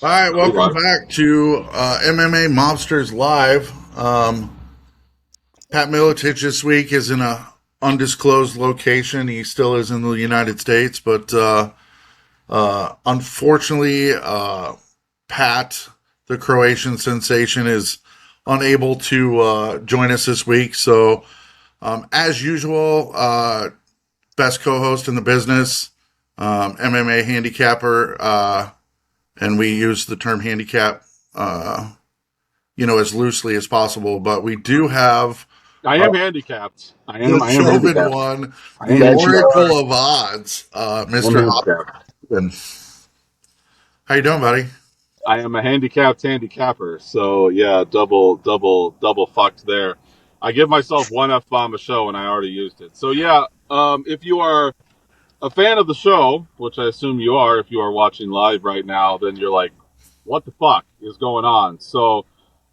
All right, We welcome live. back to MMA Mobsters Live. Pat Miletich this week is in a undisclosed location. He still is in the United States, but unfortunately, Pat, the Croatian sensation, is unable to join us this week. So, as usual, best co-host in the business, MMA handicapper, and we use the term handicap as loosely as possible. But we do have I uh, am handicapped. the I am chosen handicapped. one, I am the That you handicapped. are. Oracle of Odds, I am Mr. handicapped. Holloway. How you doing, buddy? I am a handicapped handicapper. So yeah, double fucked there. I give myself one F bomb a show and I already used it. So yeah, if you are a fan of the show, which I assume you are if you are watching live right now, then you're like, what the fuck is going on? So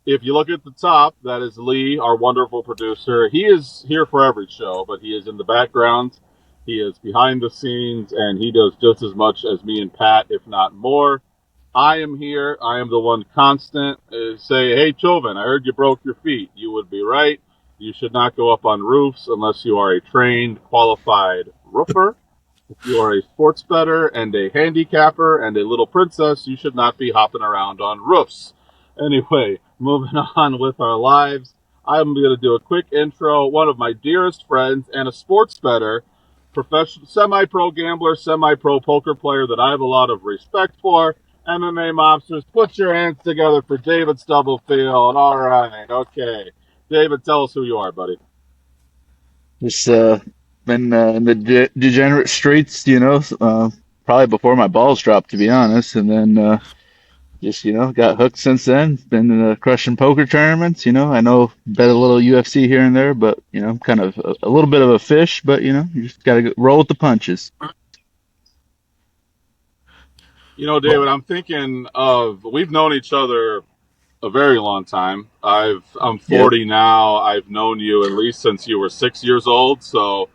if you look at the top, that is Lee, our wonderful producer. He is here for every show, but he is in the background. He is behind the scenes, and he does just as much as me and Pat, if not more. I am here. I am the one constant. Say, hey, Chauvin, I heard you broke your feet. You would be right. You should not go up on roofs unless you are a trained, qualified roofer. If you are a sports bettor and a handicapper and a little princess, you should not be hopping around on roofs. Anyway, moving on with our lives. I'm going to do a quick intro. One of my dearest friends and a sports bettor, professional, semi-pro gambler, semi-pro poker player that I have a lot of respect for. MMA Mobsters, put your hands together for David Stubblefield. All right, okay. David, tell us who you are, buddy. Just been in the degenerate streets, probably before my balls dropped, to be honest. And then just, got hooked since then. Been crushing poker tournaments. I know bet a little UFC here and there, but, I'm kind of a little bit of a fish, but, you just got to roll with the punches. David, I'm thinking of we've known each other a very long time. I'm Yep. 40 now. I've known you at least since you were 6 years old. So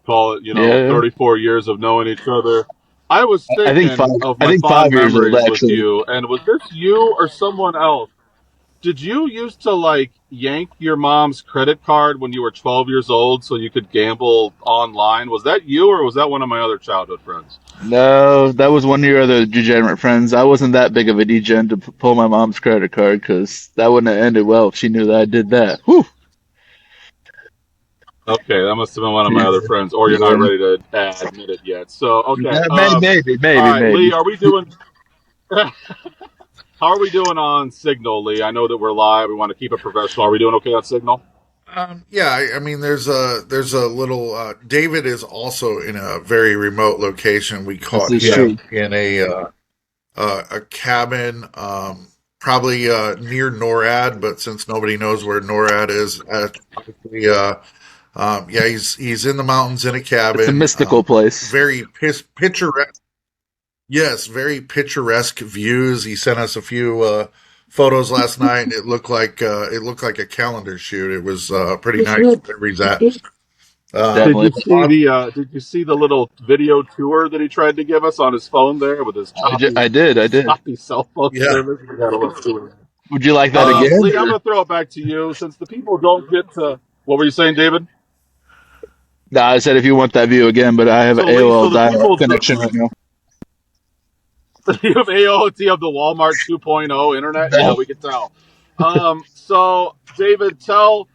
call it, Yeah. 34 years of knowing each other. I was I think five. thinking of I my think fond 5 years old, memories with actually. you, and was this you or someone else? Did you used to like yank your mom's credit card when you were 12 years old so you could gamble online? Was that you or was that one of my other childhood friends? No, that was one of your other degenerate friends. I wasn't that big of a degen to pull my mom's credit card because that wouldn't have ended well if she knew that I did that. Whew. Okay, that must have been one of my Yeah. other friends, or you're not Yeah. ready to admit it yet. So, okay. All right, Maybe. Lee, are we doing? How are we doing on Signal, Lee? I know that we're live. We want to keep it professional. Are we doing okay on Signal? Yeah, I mean, there's a little. David is also in a very remote location. We This caught is him true. in a cabin, probably near NORAD, but since nobody knows where NORAD is, yeah, he's in the mountains in a It's a cabin. mystical place. Very picturesque. Yes, very picturesque views. He sent us a few photos last night. And it looked like a calendar shoot. It was pretty nice wherever he's at. Did Definitely. you see the Did you see the little video tour that he tried to give us on his phone there with his I did. I did. choppy cell phone Yeah, service? We gotta look through it. Would you like that again? Lee, I'm Or? gonna throw it back to you since the people don't get to. What were you saying, David? Nah, I said if you want that view again, but I have an So Lee, so AOL the dial-up people connection right now. you have AOT of the Walmart 2.0 internet. Yeah, No. we can tell. So David, tell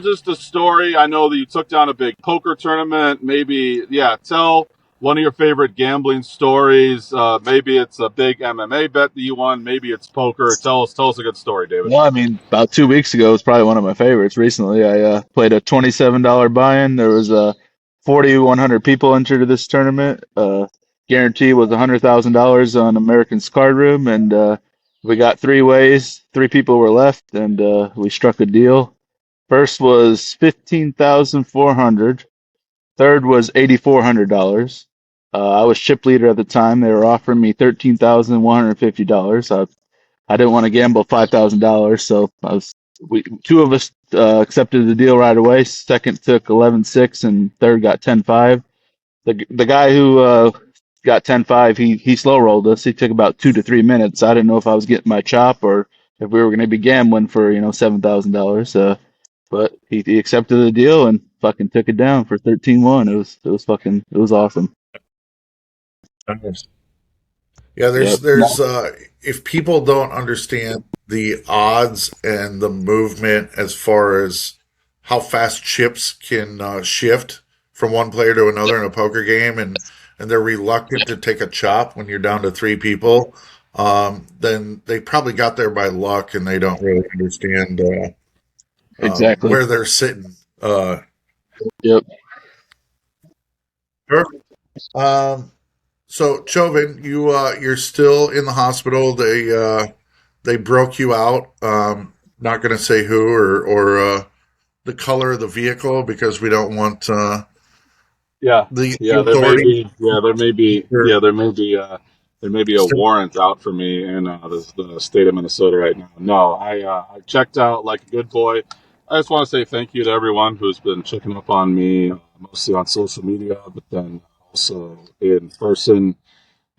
just a story. I know that you took down a big poker tournament. Maybe, yeah, tell one of your favorite gambling stories. Maybe it's a big MMA bet that you won. Maybe it's poker. Tell us a good story, David. Well, I mean, about 2 weeks ago was probably one of my favorites. Recently, I played a $27 buy-in. There was 4,100 people entered this tournament. Guarantee was $100,000 on American's Card Room, and we got three ways. Three people were left, and we struck a deal. First was 15,400. Third was $8,400. I was chip leader at the time. They were offering me $13,150. I didn't want to gamble $5,000, so two of us accepted the deal right away. Second took 11.6, and third got 10.5. The guy who got 10-5. He slow rolled us. He took about 2 to 3 minutes. I didn't know if I was getting my chop or if we were going to be gambling for $7,000. But he accepted the deal and fucking took it down for 13-1. It was awesome. Yeah, Yep. there's if people don't understand the odds and the movement as far as how fast chips can shift from one player to another in a poker game, and they're reluctant to take a chop when you're down to three people, then they probably got there by luck and they don't really understand Exactly. where they're sitting. Yep. Perfect. Um, so Chauvin, you're still in the hospital. They broke you out. Not going to say who or the color of the vehicle because we don't want Yeah, the yeah, authorities. there may be a warrant out for me in the state of Minnesota right now. No, I checked out like a good boy. I just want to say thank you to everyone who's been checking up on me, mostly on social media, but then also in person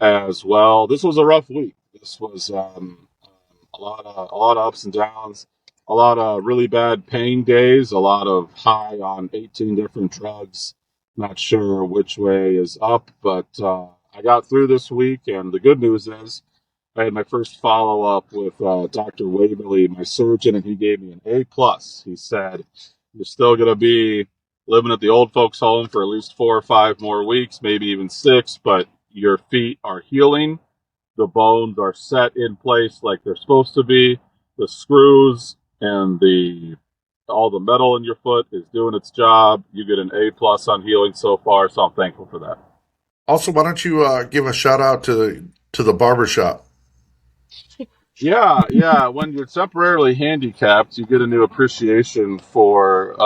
as well. This was a rough week. This was a lot of ups and downs, a lot of really bad pain days, a lot of high on 18 different drugs. Not sure which way is up, but I got through this week, and the good news is I had my first follow up with Dr. Waverly, my surgeon, and he gave me an A plus. He said, "You're still going to be living at the old folks' home for at least 4 or 5 more weeks, maybe even 6, but your feet are healing. The bones are set in place like they're supposed to be. The screws and the all the metal in your foot is doing its job. You get an A plus on healing so far, so I'm thankful for that." Also, why don't you give a shout out to the barber shop? Yeah, yeah. When you're temporarily handicapped, you get a new appreciation for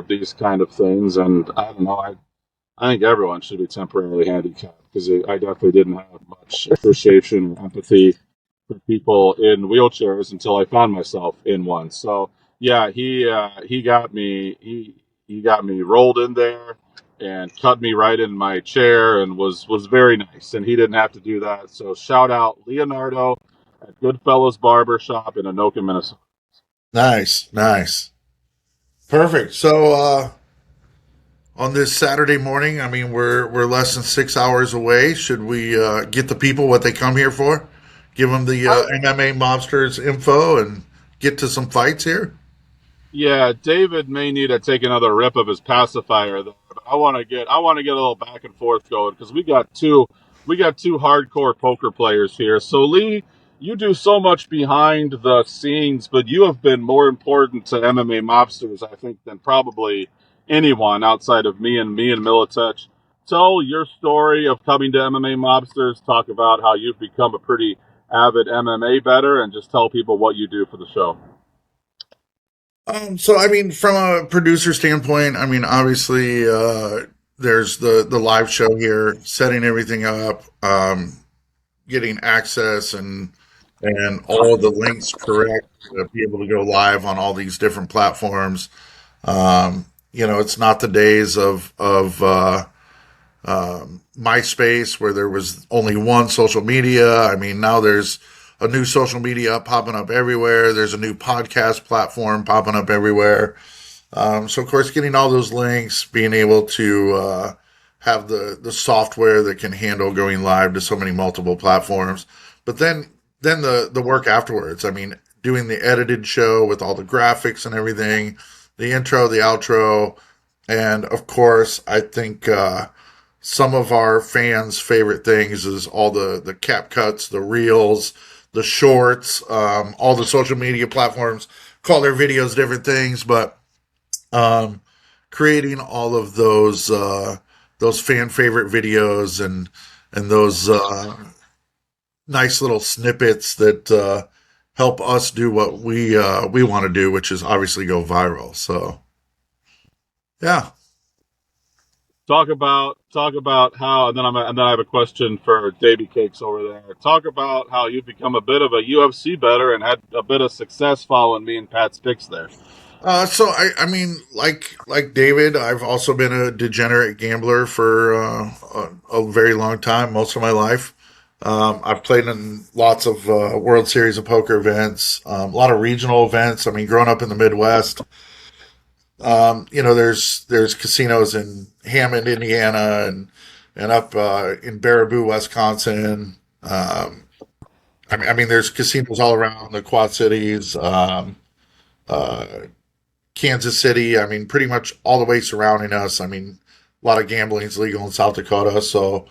these kind of things. And I don't know. I think everyone should be temporarily handicapped because I definitely didn't have much appreciation or empathy for people in wheelchairs until I found myself in one. So yeah, he got me rolled in there and cut me right in my chair and was very nice. And he didn't have to do that. So shout out Leonardo at Goodfellas Barber Shop in Anoka, Minnesota. Nice, nice, perfect. So on this Saturday morning, I mean we're less than 6 hours away. Should we get the people what they come here for? Give them the MMA Mobsters info and get to some fights here. Yeah, David may need to take another rip of his pacifier there, but I want to get a little back and forth going because we got two hardcore poker players here. So Lee, you do so much behind the scenes, but you have been more important to MMA mobsters, I think, than probably anyone outside of me and Militech. Tell your story of coming to MMA mobsters. Talk about how you've become a pretty avid MMA bettor, and just tell people what you do for the show. So I mean, from a producer standpoint, I mean, obviously, there's the live show here, setting everything up, getting access and all the links correct to be able to go live on all these different platforms. It's not the days of MySpace where there was only one social media. I mean, now there's a new social media popping up everywhere. There's a new podcast platform popping up everywhere. So, of course, getting all those links, being able to have the software that can handle going live to so many multiple platforms. But then the work afterwards. I mean, doing the edited show with all the graphics and everything, the intro, the outro, and of course, I think some of our fans' favorite things is all the cap cuts, the reels, the shorts, all the social media platforms call their videos different things, but um, creating all of those fan favorite videos and those nice little snippets that help us do what we want to do, which is obviously go viral. So yeah. Talk about how, and then I have a question for Davy Cakes over there. Talk about how you've become a bit of a UFC bettor and had a bit of success following me and Pat's picks there. So I mean, like David, I've also been a degenerate gambler for a very long time, most of my life. I've played in lots of World Series of Poker events, a lot of regional events. I mean, growing up in the Midwest, there's casinos in Hammond, Indiana, and up in Baraboo, Wisconsin. I mean, there's casinos all around the Quad Cities. Uh, Kansas City. I mean, pretty much all the way surrounding us. I mean, a lot of gambling is legal in South Dakota. So,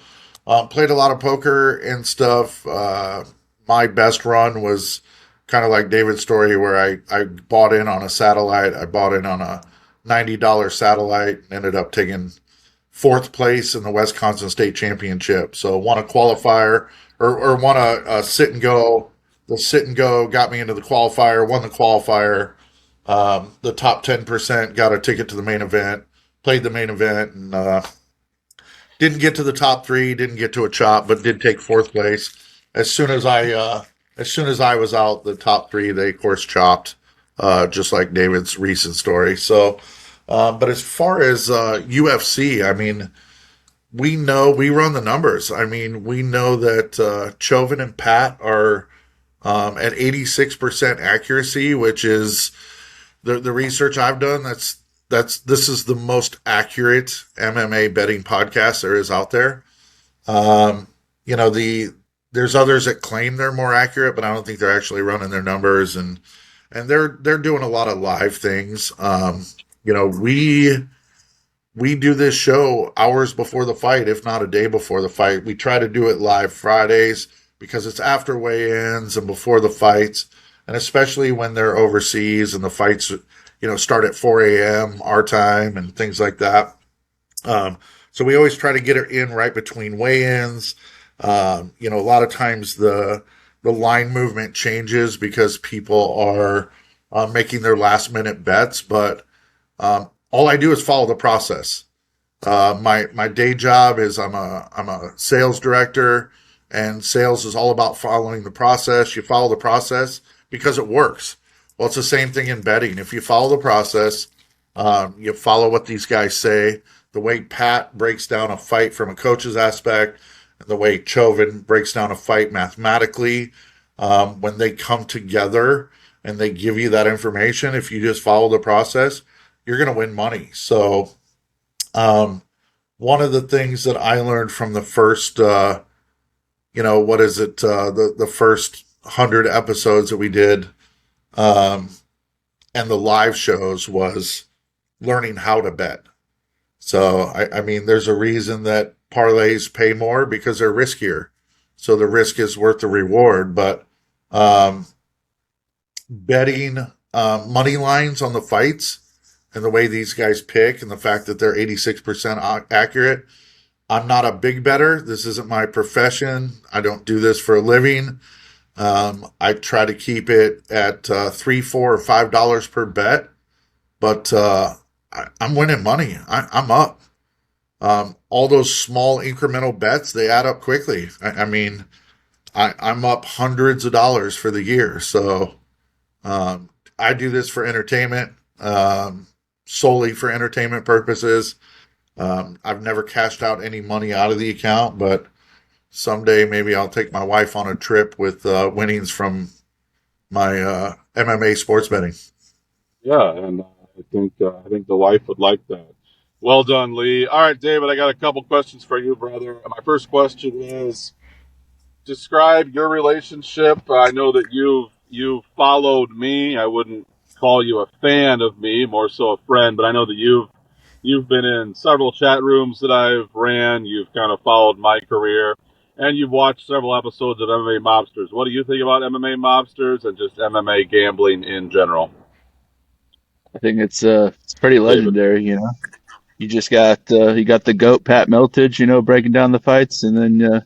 played a lot of poker and stuff. My best run was kind of like David's story, where I bought in on a satellite. I bought in on a $90 satellite and ended up taking fourth place in the Wisconsin State Championship. So, won a qualifier or won a sit and go. The sit and go got me into the qualifier, won the qualifier. The top 10% got a ticket to the main event, played the main event, and didn't get to the top three, didn't get to a chop, but did take fourth place. As soon as I was out, the top three they of course chopped, just like David's recent story. So, but as far as UFC, I mean, we run the numbers. I mean, we know that Chauvin and Pat are at 86% accuracy, which is the research I've done. This is the most accurate MMA betting podcast there is out there. Um, there's others that claim they're more accurate, but I don't think they're actually running their numbers, and they're doing a lot of live things. You know, we do this show hours before the fight, if not a day before the fight. We try to do it live Fridays because it's after weigh-ins and before the fights, and especially when they're overseas and the fights, start at 4 a.m. our time and things like that. So we always try to get it in right between weigh-ins. A lot of times the line movement changes because people are making their last minute bets, but all I do is follow the process. My day job is I'm a sales director, and sales is all about following the process. You follow the process because it works. Well, it's the same thing in betting. If you follow the process, you follow what these guys say. The way Pat breaks down a fight from a coach's aspect, and the way Chauvin breaks down a fight mathematically, when they come together and they give you that information, if you just follow the process, you're going to win money. So, one of the things that I learned from the first, what is it, the first 100 episodes that we did, um, and the live shows was learning how to bet. So, I mean, there's a reason that parlays pay more because they're riskier. So the risk is worth the reward. But um, betting money lines on the fights and the way these guys pick and the fact that they're 86% accurate, I'm not a big better. This isn't my profession. I don't do this for a living. I try to keep it at three, $4, or $5 per bet, but I'm winning money. I'm up. All those small incremental bets, they add up quickly. I mean, I'm up hundreds of dollars for the year. So I do this for entertainment, solely for entertainment purposes. I've never cashed out any money out of the account, but someday maybe I'll take my wife on a trip with winnings from my MMA sports betting. Yeah, and I think the wife would like that. Well done, Lee. All right, David, I got a couple questions for you, brother. My first question is, describe your relationship. I know that you've followed me. I wouldn't call you a fan of me, more so a friend, but I know that you've been in several chat rooms that I've ran. You've kind of followed my career, and you've watched several episodes of MMA Mobsters. What do you think about MMA Mobsters and just MMA gambling in general, I think it's pretty David? legendary, you know. You got the goat Pat Miltage, breaking down the fights, and then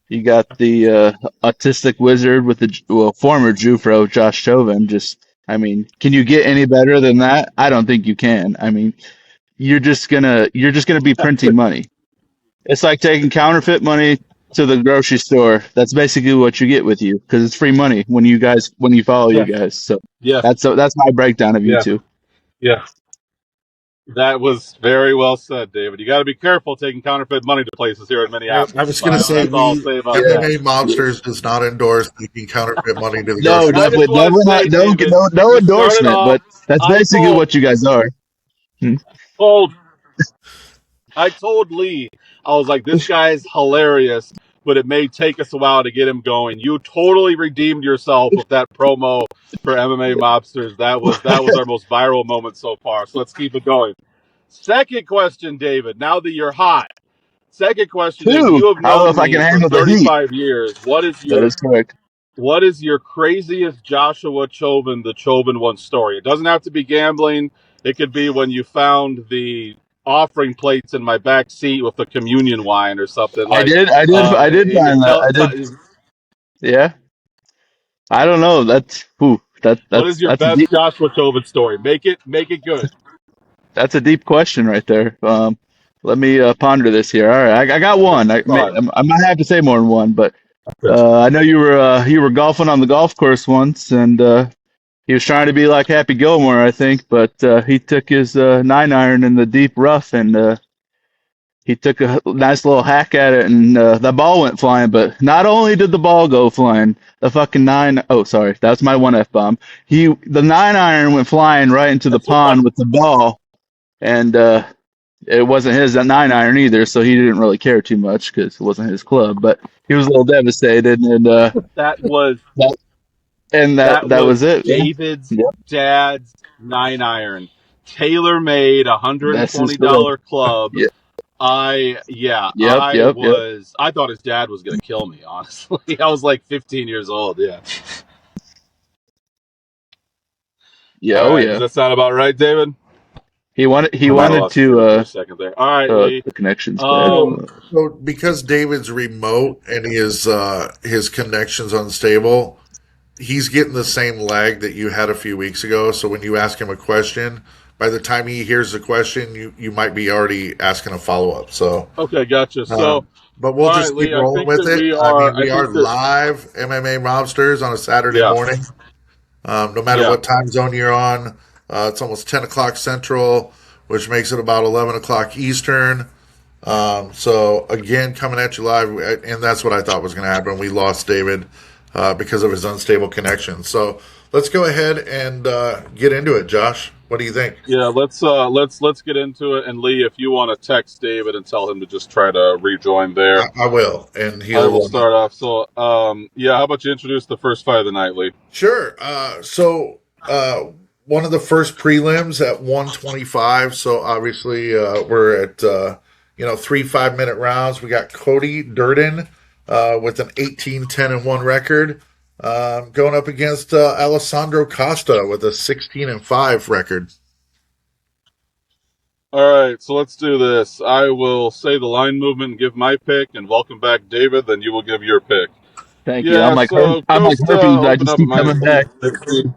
you got the autistic wizard with former Jufro Josh Chauvin. Just, I mean, can you get any better than that? I don't think you can. I mean, you're just gonna be printing money. It's like taking counterfeit money to the grocery store. That's basically what you get with you because it's free money when you follow you Yeah, guys. So yeah, that's my breakdown of you yeah. two. Yeah. That was very well said, David. You got to be careful taking counterfeit money to places here in I Minneapolis. was going to say, That's all I'll we say about that. MMA Mobsters does not endorse taking counterfeit money to the No, grocery And I store. just definitely, want to say, David, no you started endorsement, off. but that's I basically told, what you guys are. Hmm. told, I told Lee, I was like, this guy's hilarious, but it may take us a while to get him going. You totally redeemed yourself with that promo for MMA Mobsters. That was our most viral moment so far. So let's keep it going. Second question, David. Now that you're hot. Second question is, Two. you have I don't know known if I can me for handle the heat. 35 years. That is correct. What is your craziest Joshua Chauvin, the Chauvin one story? It doesn't have to be gambling. It could be when you found the offering plates in my back seat with the communion wine or something like. I did find that. I did. Yeah. I don't know. What is your best Joshua Chauvin story? Make it good. That's a deep question right there. Let me ponder this here. All right, I got Give one. it some thought. I might have to say more than one, but Okay. I know you were golfing on the golf course once, and he was trying to be like Happy Gilmore, I think, but he took his 9 iron in the deep rough, and he took a nice little hack at it, and the ball went flying. But not only did the ball go flying, the fucking nine oh sorry, that's my one F bomb. The 9 iron went flying right into the That's all right. pond with the ball, and it wasn't his 9 iron either, so he didn't really care too much because it wasn't his club. But he was a little devastated, and That was that that that was was it. Yeah. David's Yep. dad's 9 iron, tailor made, That's his little. $120 club. Yeah. Yep. Yep. Yep. I thought his dad was gonna kill me, honestly. I was like 15 years old, yeah. Yeah. All Oh right, does yeah. that sound about right, David? He I might have wanted lost you there to for a second there. All right, Lee. the connections bad. Um, So because David's remote and his connection's unstable, he's getting the same lag that you had a few weeks ago. So when you ask him a question, by the time he hears the question, you might be already asking a follow up. So, okay, gotcha. So, um, but we'll all right, just keep Lee. I rolling think with that it. we I are. mean, I we are think that live MMA Mobsters on a Saturday yeah, morning. No matter yeah. what time zone you're on, it's almost 10 o'clock Central, which makes it about 11 o'clock Eastern. So again, coming at you live, and that's what I thought was going to happen. We lost David because of his unstable connection. So let's go ahead and get into it, Josh. What do you think? Yeah, let's get into it. And Lee, if you want to text David and tell him to just try to rejoin there, I will, and I will he'll. start off. So, yeah, how about you introduce the first fight of the night, Lee? Sure. One of the first prelims at 125. So obviously, we're at 3 5-minute rounds. We got Cody Durden with an 18-10-1 record, going up against Alessandro Costa with a 16-5 record. All right, so let's do this. I will say the line movement and give my pick, and welcome back, David. Then you will give your pick. Thank you. Yeah, so I'm like Costa herpes. I opened just up at keep minus coming back. 260.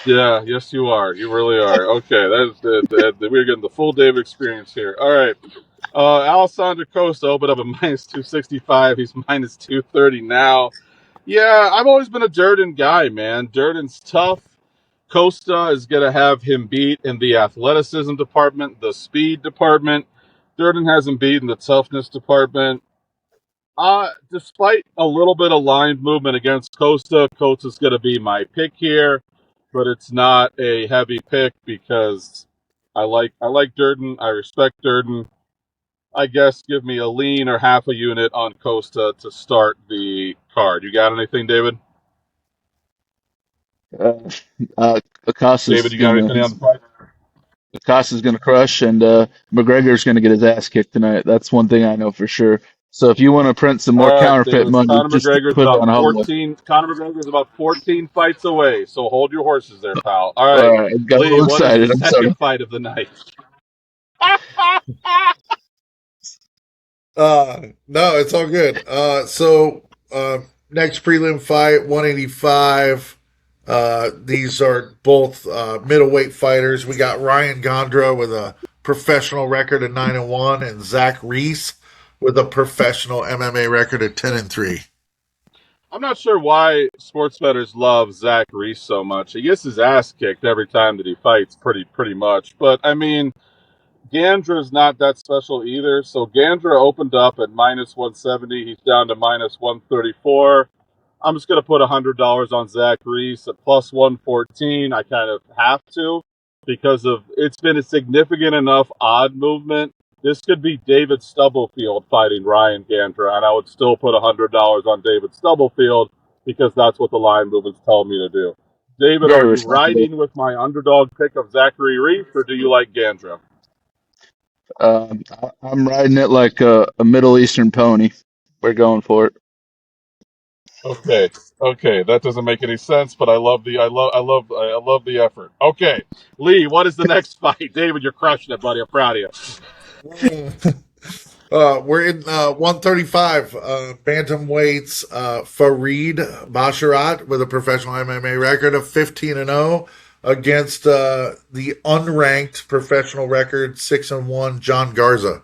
Yeah, yes, you are. You really are. Okay, we're getting the full David experience here. All right. Alessandro Costa opened up at minus 265. He's minus 230 now. Yeah, I've always been a Durden guy, man. Durden's tough. Costa is going to have him beat in the athleticism department, the speed department. Durden has him beat in the toughness department. Despite a little bit of line movement against Costa, Costa's going to be my pick here, but it's not a heavy pick because I like Durden. I respect Durden. I guess give me a lean or half a unit on Costa to start the card. You got anything, David? Uh, uh, David, Acosta's you got gonna anything on the price? Acosta's gonna crush, and McGregor's gonna get his ass kicked tonight. That's one thing I know for sure. So if you want to print some more All right, counterfeit David. money, just put it on Holloway. Conor McGregor's about 14 fights away, so hold your horses there, pal. All All right, right, I got a Lee, little what is the excited. I'm sorry. second fight of the night? No, it's all good. Next prelim fight, 185. These are both middleweight fighters. We got Ryan Gondra with a professional record of 9-1, and Zach Reese with a professional MMA record of 10-3. I'm not sure why sports bettors love Zach Reese so much. He gets his ass kicked every time that he fights, pretty much. But I mean, Gandra's not that special either. So Gandra opened up at minus 170. He's down to minus 134. I'm just going to put $100 on Zach Reese at plus 114. I kind of have to because of it's been a significant enough odd movement. This could be David Stubblefield fighting Ryan Gandra, and I would still put $100 on David Stubblefield because that's what the line movements tell me to do. David, are Very you respectable. riding with my underdog pick of Zachary Reese, or do you like Gandra? I'm riding it like a Middle Eastern pony. We're going for it. Okay, okay, that doesn't make any sense, but I love the effort. Okay, Lee, what is the next fight? David, you're crushing it, buddy. I'm proud of you. We're in 135 bantamweights. Fareed Basharat with a professional MMA record of 15-0 against the unranked professional record 6-1 John Garza.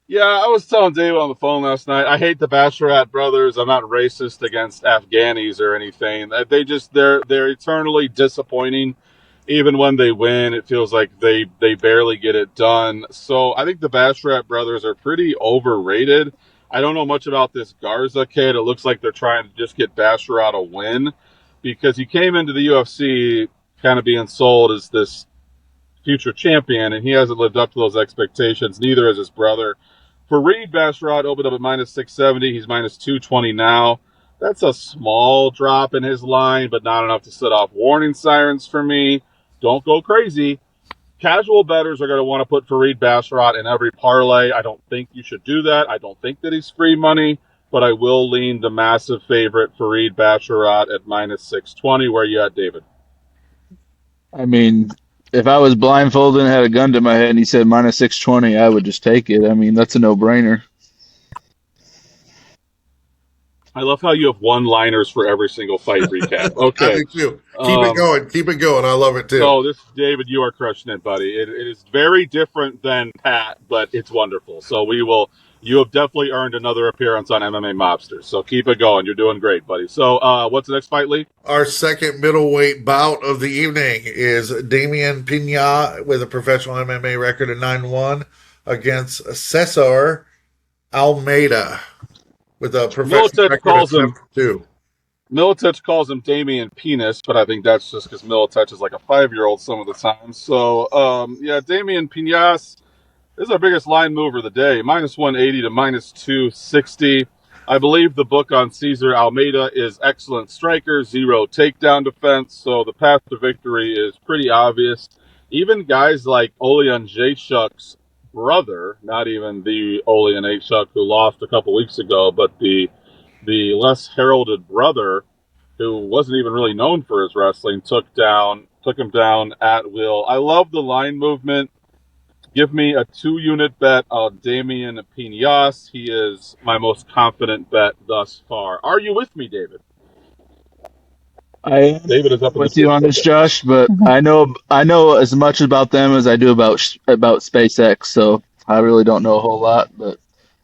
Yeah, I was telling David on the phone last night. I hate the Basharat brothers. I'm not racist against Afghanis or anything. They're eternally disappointing. Even when they win, it feels like they barely get it done. So I think the Basharat brothers are pretty overrated. I don't know much about this Garza kid. It looks like they're trying to just get Basharat a win because he came into the UFC kind of being sold as this future champion, and he hasn't lived up to those expectations. Neither has his brother. Fareed Basharat opened up at minus 670. He's minus 220 now. That's a small drop in his line, but not enough to set off warning sirens for me. Don't go crazy. Casual bettors are going to want to put Fareed Basharat in every parlay. I don't think you should do that. I don't think that he's free money, but I will lean the massive favorite Fareed Basharat at minus 620. Where you at, David? I mean, if I was blindfolded and had a gun to my head and he said minus 620, I would just take it. I mean, that's a no-brainer. I love how you have one-liners for every single fight recap. I Okay. do too. Keep it going. Keep it going. I love it too. So this, David, you are crushing it, buddy. It is very different than Pat, but it's wonderful. So you have definitely earned another appearance on MMA Mobsters. So keep it going. You're doing great, buddy. So what's the next fight, Lee? Our second middleweight bout of the evening is Damian Pina with a professional MMA record of 9-1 against Cesar Almeida with a professional Militech record of calls him 7-2. Militech calls him Damian Penis, but I think that's just because Militech is like a 5-year-old some of the time. So yeah, Damian Pinas. This is our biggest line mover of the day, minus 180 to minus 260. I believe the book on Cesar Almeida is excellent striker, zero takedown defense, so the path to victory is pretty obvious. Even guys like Olean Jacek's brother, not even the Olean Jacek who lost a couple weeks ago, but the less heralded brother who wasn't even really known for his wrestling, took him down at will. I love the line movement. Give me a 2-unit bet on Damian Pinas. He is my most confident bet thus far. Are you with me, David? I am David is up in the with you chat. on this, Okay. Josh, but I know as much about them as I do about SpaceX, so I really don't know a whole lot. But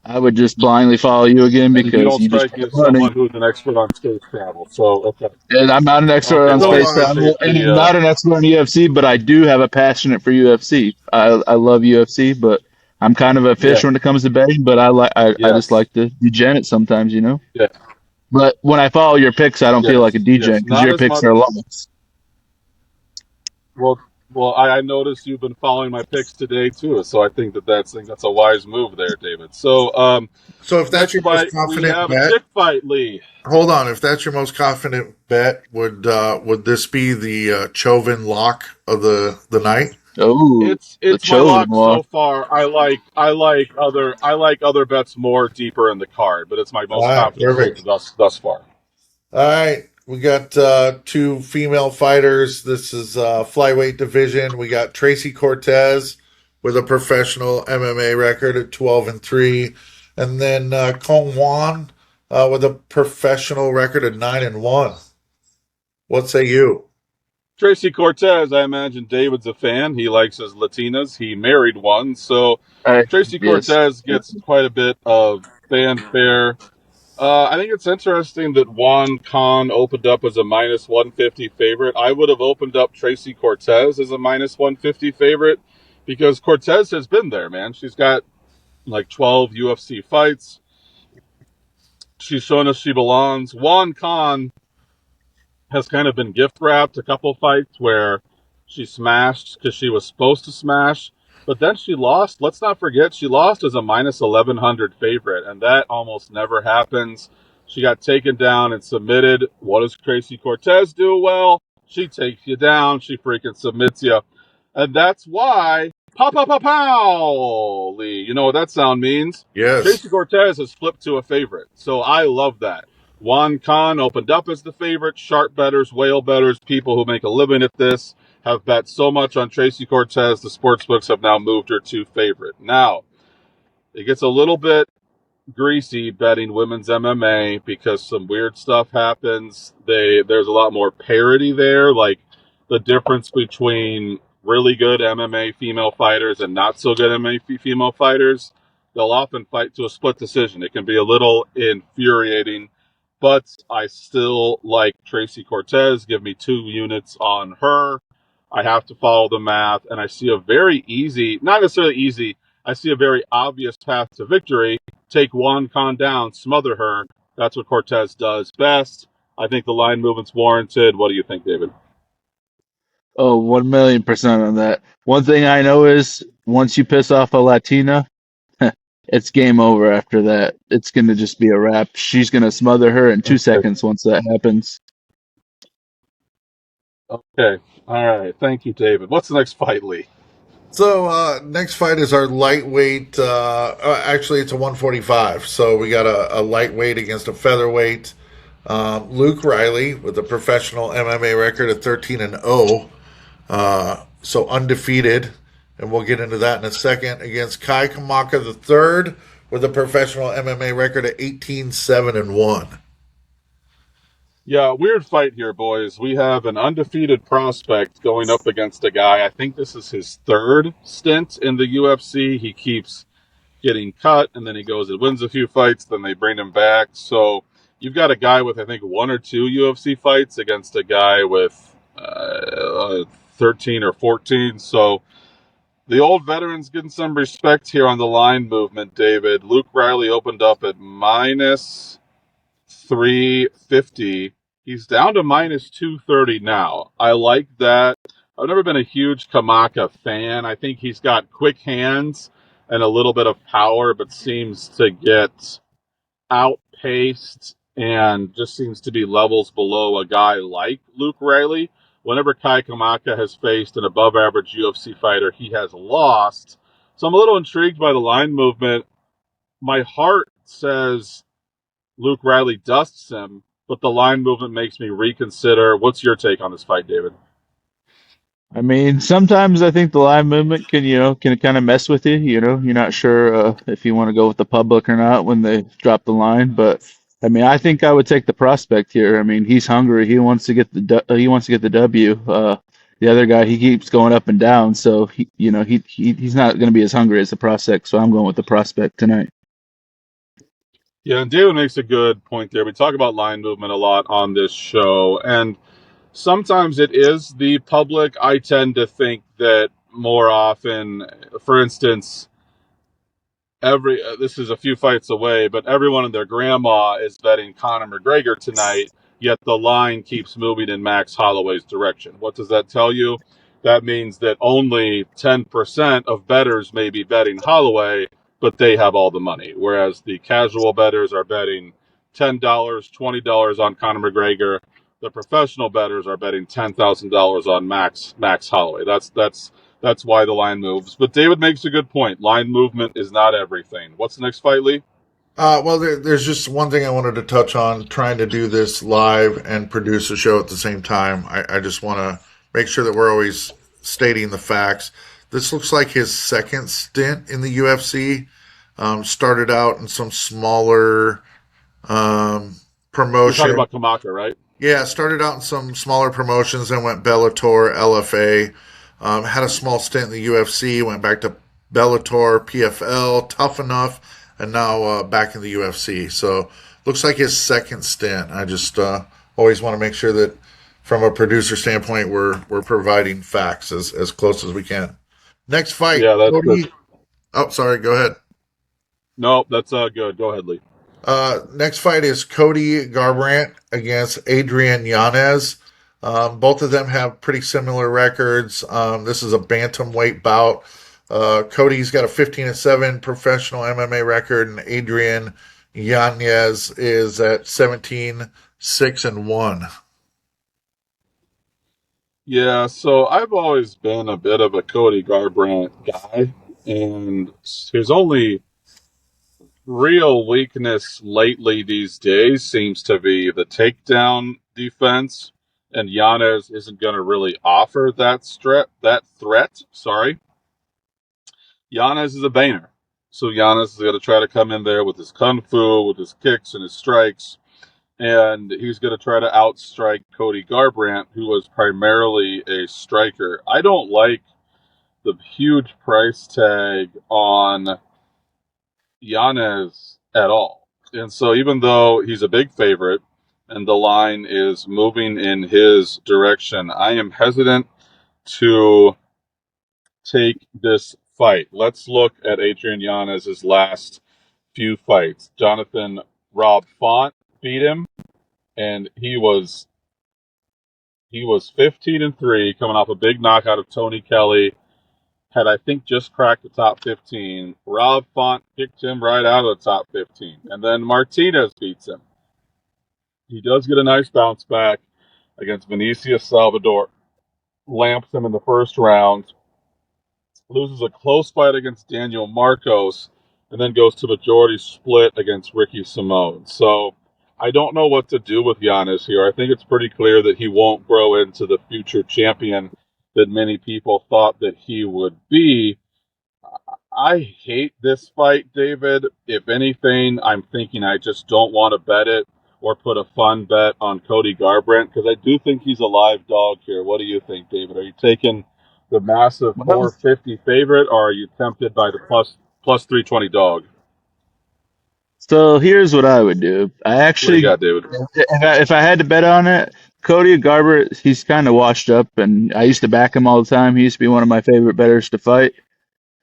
I would just blindly follow you again And you because don't you just strike put me the as money. someone who's an expert on space travel. So, okay. And I'm not an expert Okay, on well, I So, space travel, appreciate and I'm the. not an expert on UFC, but I do have a passionate for UFC. I love UFC, but I'm kind of a Yeah. fish when it comes to betting. But I just Yes. like to degen it sometimes, you know. Yeah. But when I follow your picks, I don't feel like a Yes. degen Yes. because Not your as picks much. are lost. Well, I noticed you've been following my picks today too, so I think that's a wise move there, David. So, so if that's next your most fight we confident have a bet, chick fight, Lee. hold on. If that's your most confident bet, would this be the Chauvin lock of the night? Oh, the It's my chosen lock one. so far. I like other bets more deeper in the card, but it's my All most right, confident pick perfect. thus far. All right, we got two female fighters. This is flyweight division. We got Tracy Cortez with a professional MMA record at 12-3, and then Kong Wan with a professional record of 9-1. What say you? Tracy Cortez, I imagine David's a fan. He likes his Latinas. He married one, so I Tracy yes. Cortez gets quite a bit of fanfare. I think it's interesting that Juan Khan opened up as a minus 150 favorite. I would have opened up Tracy Cortez as a minus 150 favorite because Cortez has been there, man. She's got like 12 UFC fights. She's shown us she belongs. Juan Khan has kind of been gift wrapped a couple fights where she smashed because she was supposed to smash, but then she lost. Let's not forget she lost as a minus 1100 favorite, and that almost never happens. She got taken down and submitted. What does Tracy Cortez do? Well, she takes you down. She freaking submits you, and that's why pow pow pow pow Lee. You know what that sound means? Yes. Tracy Cortez has flipped to a favorite, so I love that. Juan Khan opened up as the favorite. Sharp bettors, whale bettors, people who make a living at this have bet so much on Tracy Cortez, the sportsbooks have now moved her to favorite. Now, it gets a little bit greasy betting women's MMA because some weird stuff happens. There's a lot more parity there, like the difference between really good MMA female fighters and not so good MMA female fighters. They'll often fight to a split decision. It can be a little infuriating, but I still like Tracy Cortez. Give me 2 units on her. I have to follow the math, and I see a very easy, not necessarily easy, I see a very obvious path to victory. Take Juan Khan down, smother her. That's what Cortez does best. I think the line movement's warranted. What do you think, David? Oh, 1,000,000% on that. One thing I know is once you piss off a Latina, it's game over after that. It's going to just be a wrap. She's going to smother her in 2 seconds once that happens. Okay. All right. Thank you, David. What's the next fight, Lee? So next fight is our lightweight. Actually, it's a 145. So we got a lightweight against a featherweight. Luke Riley with a professional MMA record of 13-0, so undefeated, and we'll get into that in a second. Against Kai Kamaka III with a professional MMA record of 18-7-1. Yeah, weird fight here, boys. We have an undefeated prospect going up against a guy. I think this is his third stint in the UFC. He keeps getting cut, and then he goes and wins a few fights, then they bring him back. So you've got a guy with, I think, 1 or 2 UFC fights against a guy with 13 or 14. So the old veteran's getting some respect here on the line movement, David. Luke Riley opened up at minus 350. He's down to minus 230 now. I like that. I've never been a huge Kamaka fan. I think he's got quick hands and a little bit of power, but seems to get outpaced and just seems to be levels below a guy like Luke Riley. Whenever Kai Kamaka has faced an above average UFC fighter, he has lost. So I'm a little intrigued by the line movement. My heart says Luke Riley dusts him, but the line movement makes me reconsider. What's your take on this fight, David? I mean, sometimes I think the line movement can kind of mess with you. You're not sure if you want to go with the public or not when they drop the line. But I mean, I think I would take the prospect here. I mean, he's hungry. He wants to get he wants to get the W. The other guy, he keeps going up and down, so he's not going to be as hungry as the prospect. So I'm going with the prospect tonight. Yeah, and David makes a good point there. We talk about line movement a lot on this show, and sometimes it is the public. I tend to think that more often, for instance, this is a few fights away, but everyone and their grandma is betting Conor McGregor tonight, yet the line keeps moving in Max Holloway's direction. What does that tell you? That means that only 10% of bettors may be betting Holloway, but they have all the money, whereas the casual bettors are betting $10, $20 on Conor McGregor. The professional bettors are betting $10,000 on Max Holloway. That's why the line moves. But David makes a good point. Line movement is not everything. What's the next fight, Lee? Well, there's just one thing I wanted to touch on. Trying to do this live and produce a show at the same time. I just want to make sure that we're always stating the facts. This looks like his second stint in the UFC. Started out in some smaller promotion. You're talking about Kamaka, right? Yeah, started out in some smaller promotions, then went Bellator, LFA. Had a small stint in the UFC, went back to Bellator, PFL, Tough Enough, and now back in the UFC. So looks like his second stint. I just always want to make sure that from a producer standpoint, we're providing facts as close as we can. Next fight, Yeah, that's Cody. Oh, sorry. Go ahead. no, that's good. Go ahead, Lee. Next fight is Cody Garbrandt against Adrian Yanez. Both of them have pretty similar records. This is a bantamweight bout. Cody's got a 15-7 professional MMA record, and Adrian Yanez is at 17-6-1. Yeah, so I've always been a bit of a Cody Garbrandt guy, and his only real weakness lately these days seems to be the takedown defense, and Yanez isn't going to really offer that threat. Sorry, Yanez is a Bainer, so Yanez is going to try to come in there with his kung fu, with his kicks and his strikes, and he's going to try to outstrike Cody Garbrandt, who was primarily a striker. I don't like the huge price tag on Yanez at all. And so even though he's a big favorite and the line is moving in his direction, I am hesitant to take this fight. Let's look at Adrian Yanez's last few fights. Jonathan Rob Font beat him, and he was 15-3, coming off a big knockout of Tony Kelly. Had, I think, just cracked the top 15. Rob Font kicked him right out of the top 15. And then Martinez beats him. He does get a nice bounce back against Vinicius Salvador. Lamps him in the first round. Loses a close fight against Daniel Marcos. And then goes to majority split against Ricky Simone. So I don't know what to do with Giannis here. I think it's pretty clear that he won't grow into the future champion that many people thought that he would be. I hate this fight, David. If anything, I'm thinking I just don't want to bet it or put a fun bet on Cody Garbrandt because I do think he's a live dog here. What do you think, David? Are you taking the massive Well, 450 favorite, or are you tempted by the plus 320 dog? so here's what I would do. I What do you actually, got, David? if I had to bet on it, Cody Garber, he's kind of washed up, and I used to back him all the time. He used to be one of my favorite bettors to fight.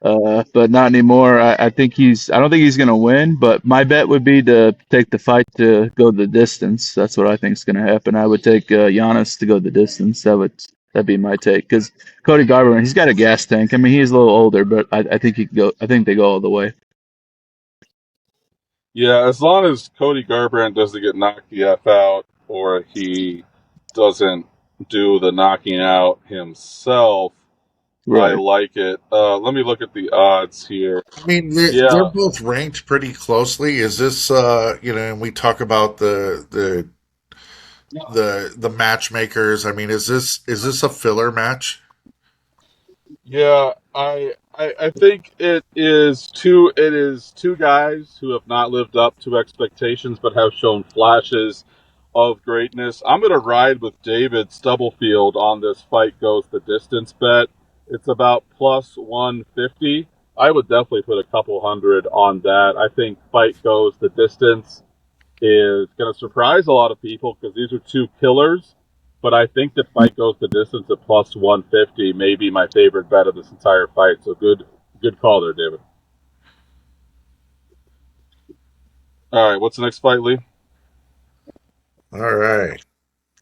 But not anymore. I think I don't think he's going to win, but my bet would be to take the fight to go the distance. That's what I think is going to happen. I would take Giannis to go the distance. That'd be my take. Because Cody Garbrandt, he's got a gas tank. I mean, he's a little older, but I think he could go. I think they go all the way. Yeah, as long as Cody Garbrandt doesn't get knocked the F out or he doesn't do the knocking out himself, I Right. like it. Let me look at the odds here. I mean, they're Yeah, both ranked pretty closely. Is this, and we talk about the matchmakers. I mean, is this a filler match? yeah. I think it is two guys who have not lived up to expectations but have shown flashes of greatness. I'm gonna ride with David Stubblefield on this fight goes the distance bet. It's about plus 150. I would definitely put a couple hundred on that. I think fight goes the distance is going to surprise a lot of people because these are two killers. But I think that fight goes the distance at plus 150 may be my favorite bet of this entire fight. So good call there, David. All right, what's the next fight, Lee? All right,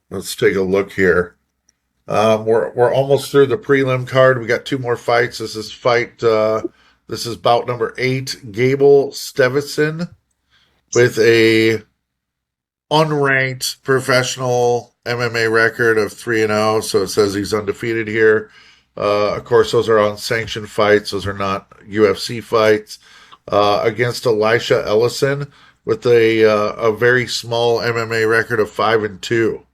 let's take a look here. We're almost through the prelim card. We got two more fights. This is bout number 8. Gable Stevenson with a unranked professional MMA record of 3-0. So it says he's undefeated here. Of course, those are unsanctioned fights. Those are not UFC fights. Against Elisha Ellison with a very small MMA record of 5-2.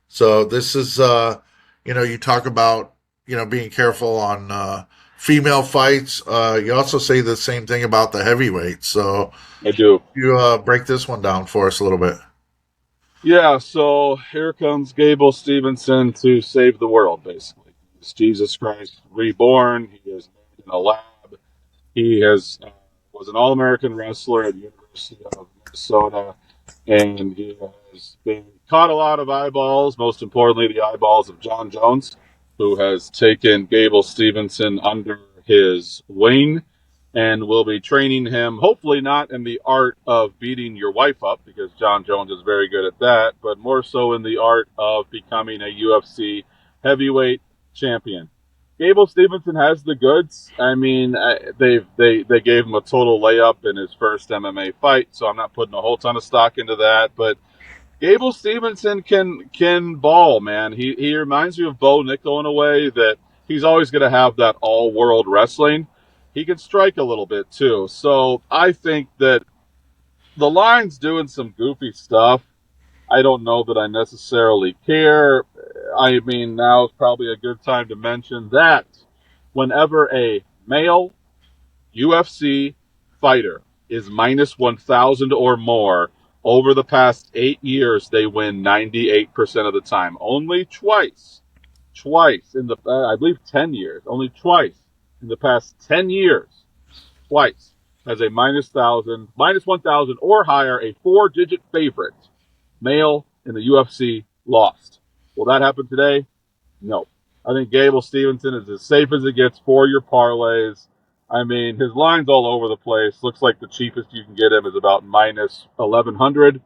So this is, you talk about, being careful on female fights. You also say the same thing about the heavyweights. So I do. you break this one down for us a little bit. Yeah, so here comes Gable Stevenson to save the world, basically. He's Jesus Christ reborn. He is made in a lab. He was an All-American wrestler at the University of Minnesota, and he has been caught a lot of eyeballs, most importantly the eyeballs of John Jones, who has taken Gable Stevenson under his wing and will be training him, hopefully not in the art of beating your wife up, because John Jones is very good at that, but more so in the art of becoming a UFC heavyweight champion. Gable Stevenson has the goods. I mean, they gave him a total layup in his first MMA fight, so I'm not putting a whole ton of stock into that. But Gable Stevenson can ball, man. He reminds me of Bo Nickel in a way that he's always going to have that all world wrestling. He can strike a little bit too. So I think that the line's doing some goofy stuff. I don't know that I necessarily care. I mean, now is probably a good time to mention that whenever a male UFC fighter is minus 1,000 or more over the past 8 years, they win 98% of the time. Only twice in the, I believe 10 years, only twice in the past 10 years, twice has a minus 1,000 or higher, a 4-digit favorite male in the UFC lost. Will that happen today? No. I think Gable Stevenson is as safe as it gets for your parlays. I mean, his line's all over the place. Looks like the cheapest you can get him is about minus 1,100.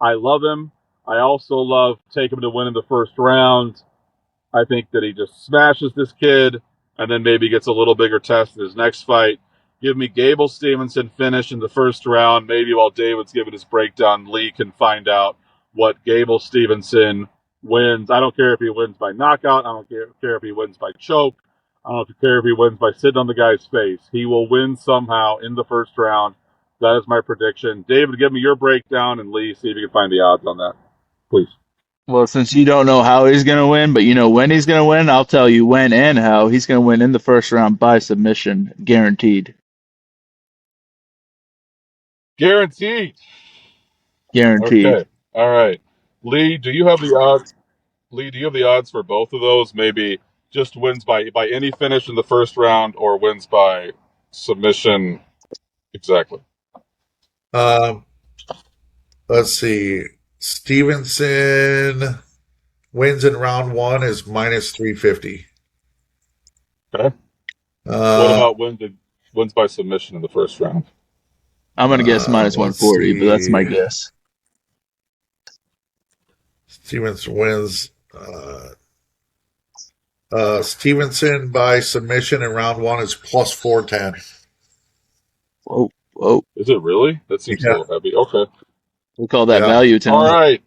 I love him. I also love taking him to win in the first round. I think that he just smashes this kid and then maybe gets a little bigger test in his next fight. Give me Gable Stevenson finish in the first round. Maybe while David's giving his breakdown, Lee can find out what Gable Stevenson wins. I don't care if he wins by knockout. I don't care if he wins by choke. I don't care if he wins by sitting on the guy's face. He will win somehow in the first round. That is my prediction. David, give me your breakdown, and Lee, see if you can find the odds on that, please. Well, since you don't know how he's going to win, but you know when he's going to win, I'll tell you when and how. He's going to win in the first round by submission, guaranteed. Guaranteed. Guaranteed. Okay. All right. Lee, do you have the odds? Lee, do you have the odds for both of those? Maybe just wins by any finish in the first round or wins by submission. Exactly. Um, let's see. Stevenson wins in round one is minus 350. Okay. What Uh, about wins by submission in the first round? I'm going to guess minus let's 140, but that's my see. guess. Stevenson wins. Stevenson by submission in round one is plus 410. Whoa, whoa. Is it really? That seems a Yeah, little heavy. Okay. We call that yeah. value All time. right.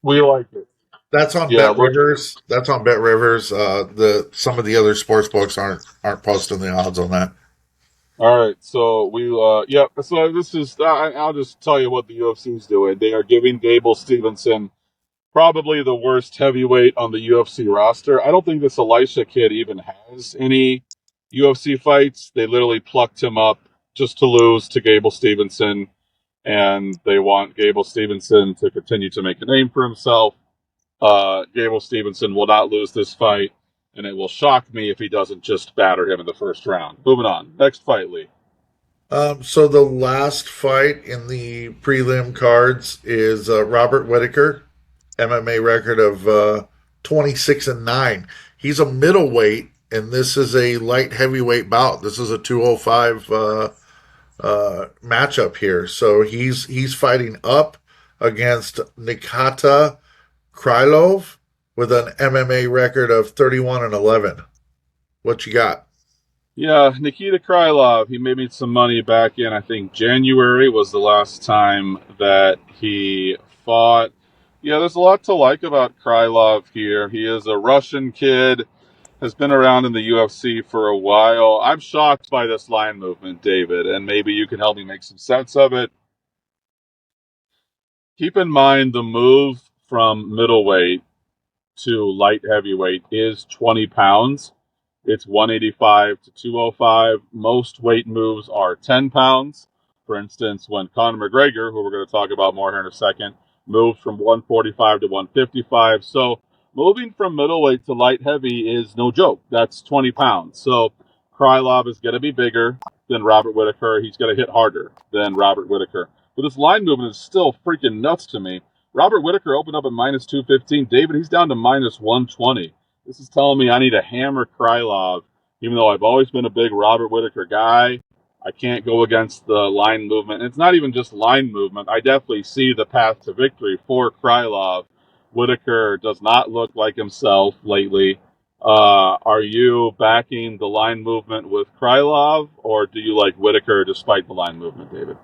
We like it. That's on Yeah. Bet Rivers. That's on Bet Rivers. The some of the other sports books aren't posting the odds on that. All right, so So this is. I'll just tell you what the UFC is doing. They are giving Gable Stevenson probably the worst heavyweight on the UFC roster. I don't think this Elisha kid even has any UFC fights. They literally plucked him up just to lose to Gable Stevenson, and they want Gable Stevenson to continue to make a name for himself. Gable Stevenson will not lose this fight, and it will shock me if he doesn't just batter him in the first round. Moving on. Next fight, Lee. So the last fight in the prelim cards is Robert Whitaker, MMA record of 26-9. He's a middleweight, and this is a light heavyweight bout. This is a 205 matchup here. So he's fighting up against Nikita Krylov with an MMA record of 31-11. What you got? Yeah, Nikita Krylov, he made me some money back in, I think, January was the last time that he fought. Yeah, there's a lot to like about Krylov here. He is a Russian kid, has been around in the UFC for a while. I'm shocked by this line movement, David, and maybe you can help me make some sense of it. Keep in mind the move from middleweight to light heavyweight is 20 pounds. It's 185 to 205. Most weight moves are 10 pounds. For instance, when Conor McGregor, who we're going to talk about more here in a second, moved from 145 to 155. So moving from middleweight to light heavy is no joke. That's 20 pounds. So Krylov is going to be bigger than Robert Whitaker. He's going to hit harder than Robert Whitaker. but this line movement is still freaking nuts to me. Robert Whittaker opened up at minus 215. David, he's down to minus 120. This is telling me I need to hammer Krylov, even though I've always been a big Robert Whittaker guy. I can't go against the line movement. And it's not even just line movement. I definitely see the path to victory for Krylov. Whittaker does not look like himself lately. Are you backing the line movement with Krylov, or do you like Whittaker despite the line movement, David?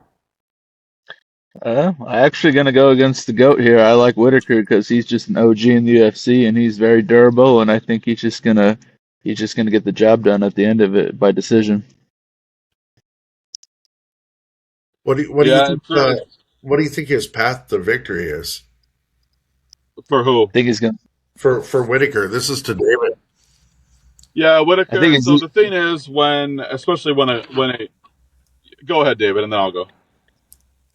I'm actually gonna go against the GOAT here. I like Whitaker because he's just an OG in the UFC and he's very durable, and I think he's just gonna get the job done at the end of it by decision. What do you Yeah, think? What do you think his path to victory is for who? I think he's gonna. for Whitaker? This is to David. Yeah, I Whittaker. think So it's. the thing is, especially when a, go ahead, David, and then I'll go.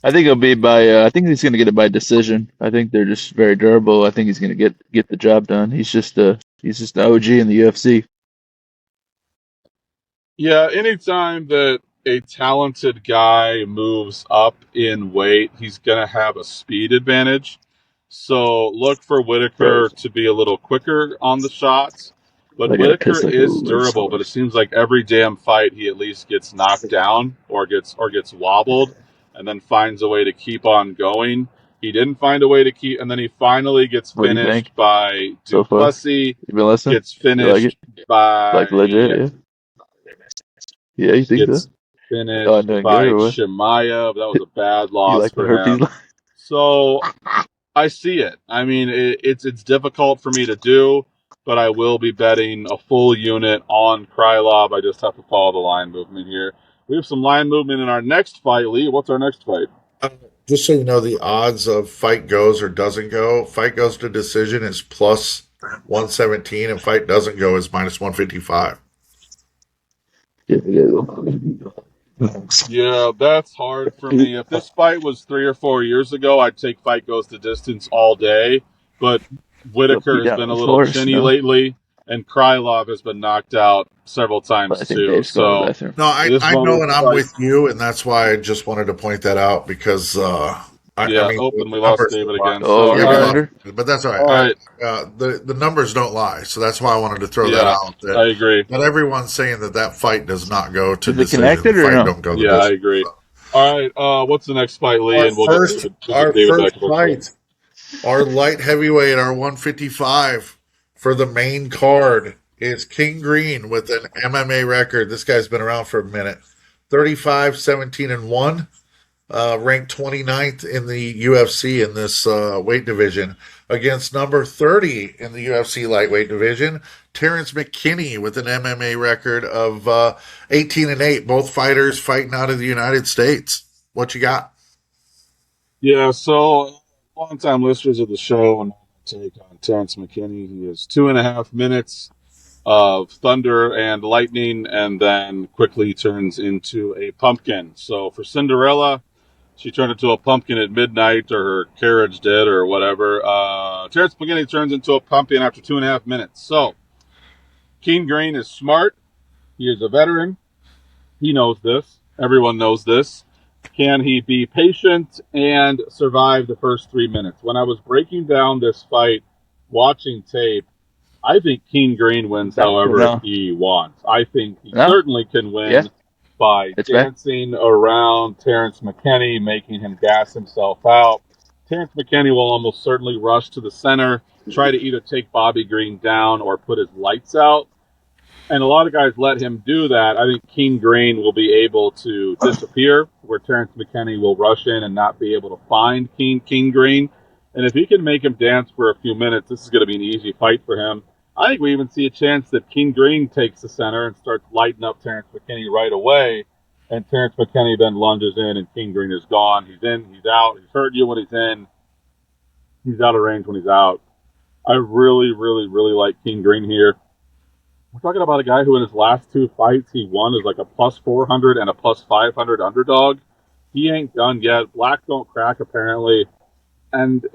I think it'll be by. I think he's gonna get it by decision. I think they're just very durable. I think he's gonna get the job done. He's just an OG in the UFC. Yeah, anytime that a talented guy moves up in weight, he's going to have a speed advantage. So look for Bro, Whittaker to be a little quicker on the shots. But I gotta Whittaker piss like a is little durable, but it horse. seems like every damn fight he at least gets knocked down or gets wobbled and then finds a way to keep on going. He didn't find a way to keep, and then he finally gets What do you finished think by so far? Duplessis, You been listening? gets You like it? finished by Like legit? Yeah. Yeah, you think so? gets Oh, I'm finished doing good by or what? Shemaya. That was a bad You loss like my for herpes? him. So I see it. I mean, it's difficult for me to do, but I will be betting a full unit on Krylov. I just have to follow the line movement here. We have some line movement in our next fight, Lee. What's our next fight? Uh, just so you know, the odds of fight goes or doesn't go. Fight goes to decision is plus 117, and fight doesn't go is minus 155. Yeah, that's hard for me. If this fight was 3 or 4 years ago, I'd take fight goes the distance all day. But Don't Whitaker pee has down been on a the little floor, chinny Snow. lately, and Krylov has been knocked out several I times think too. Dave's going to the So bathroom. No, this I one know, was and I'm like, with you, and that's why I just wanted to point that out because I yeah, mean open. the We lost numbers David don't lie. again. Oh, So Yeah, you're we all down right, lost, under? but that's all right. all right, The numbers don't lie, so that's why I wanted to throw that yeah, out. I agree. That everyone's saying that fight does not go to Is it decision. The connected or fight no? don't go the Yeah, I distance. agree. So. All right, what's the next fight, Lee? Our And we'll first, get David back to full strength. fight, our light heavyweight, our 155 for the main card is King Green with an MMA record. This guy's been around for a minute. 35, 17, and 1. Ranked 29th in the UFC in this weight division against number 30 in the UFC lightweight division, Terrence McKinney with an MMA record of 18 and 8. Both fighters fighting out of the United States. What you got? Yeah, so longtime listeners of the show and take on Terrence McKinney. He is 2.5 minutes of thunder and lightning, and then quickly turns into a pumpkin. So for Cinderella, she turned into a pumpkin at midnight, or her carriage did, or whatever. Terrence McKinney turns into a pumpkin after 2.5 minutes. So Keen Green is smart. He is a veteran. He knows this. Everyone knows this. Can he be patient and survive the first 3 minutes? When I was breaking down this fight, watching tape, I think Keen Green wins however No. he wants. I think he No? certainly can Yeah, win by it's fair. dancing around Terrence McKinney, making him gas himself out. Terrence McKinney will almost certainly rush to the center, try to either take Bobby Green down or put his lights out. And a lot of guys let him do that. I think King Green will be able to disappear, where Terrence McKinney will rush in and not be able to find King Green. And if he can make him dance for a few minutes, this is going to be an easy fight for him. I think we even see a chance that King Green takes the center and starts lighting up Terrence McKinney right away. And Terrence McKinney then lunges in, and King Green is gone. He's in, he's out. He's hurt you when he's in. He's out of range when he's out. I really, really, really like King Green here. We're talking about a guy who in his last two fights he won as like a plus 400 and a plus 500 underdog. He ain't done yet. Black don't crack apparently, and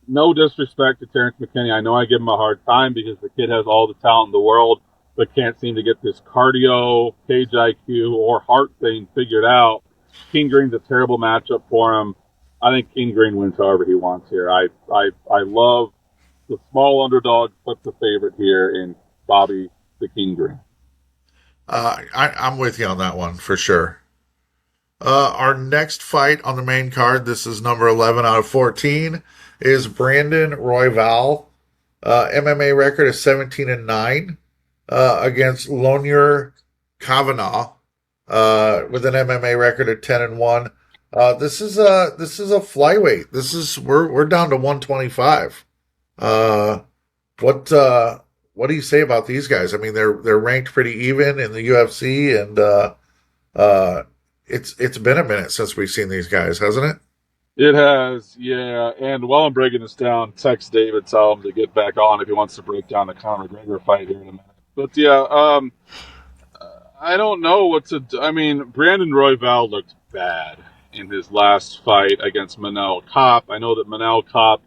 no disrespect to Terrence McKinney. I know I give him a hard time because the kid has all the talent in the world, but can't seem to get this cardio, cage IQ, or heart thing figured out. King Green's a terrible matchup for him. I think King Green wins however he wants here. I love the small underdog, but the favorite here in Bobby the King Green. I'm with you on that one for sure. Our next fight on the main card, this is number 11 out of 14, is Brandon Royval. MMA record is 17-9 against Lonier Kavanaugh with an MMA record of 10-1. This is a flyweight. We're down to 125. Uh, what do you say about these guys? I mean, they're ranked pretty even in the UFC, and uh, it's been a minute since we've seen these guys, hasn't it? It has, yeah. And while I'm breaking this down, text David, tell him to get back on if he wants to break down the Conor McGregor fight here in a minute. But yeah, I don't know what to do. I mean, Brandon Royval looked bad in his last fight against Manel Kopp. I know that Manel Kopp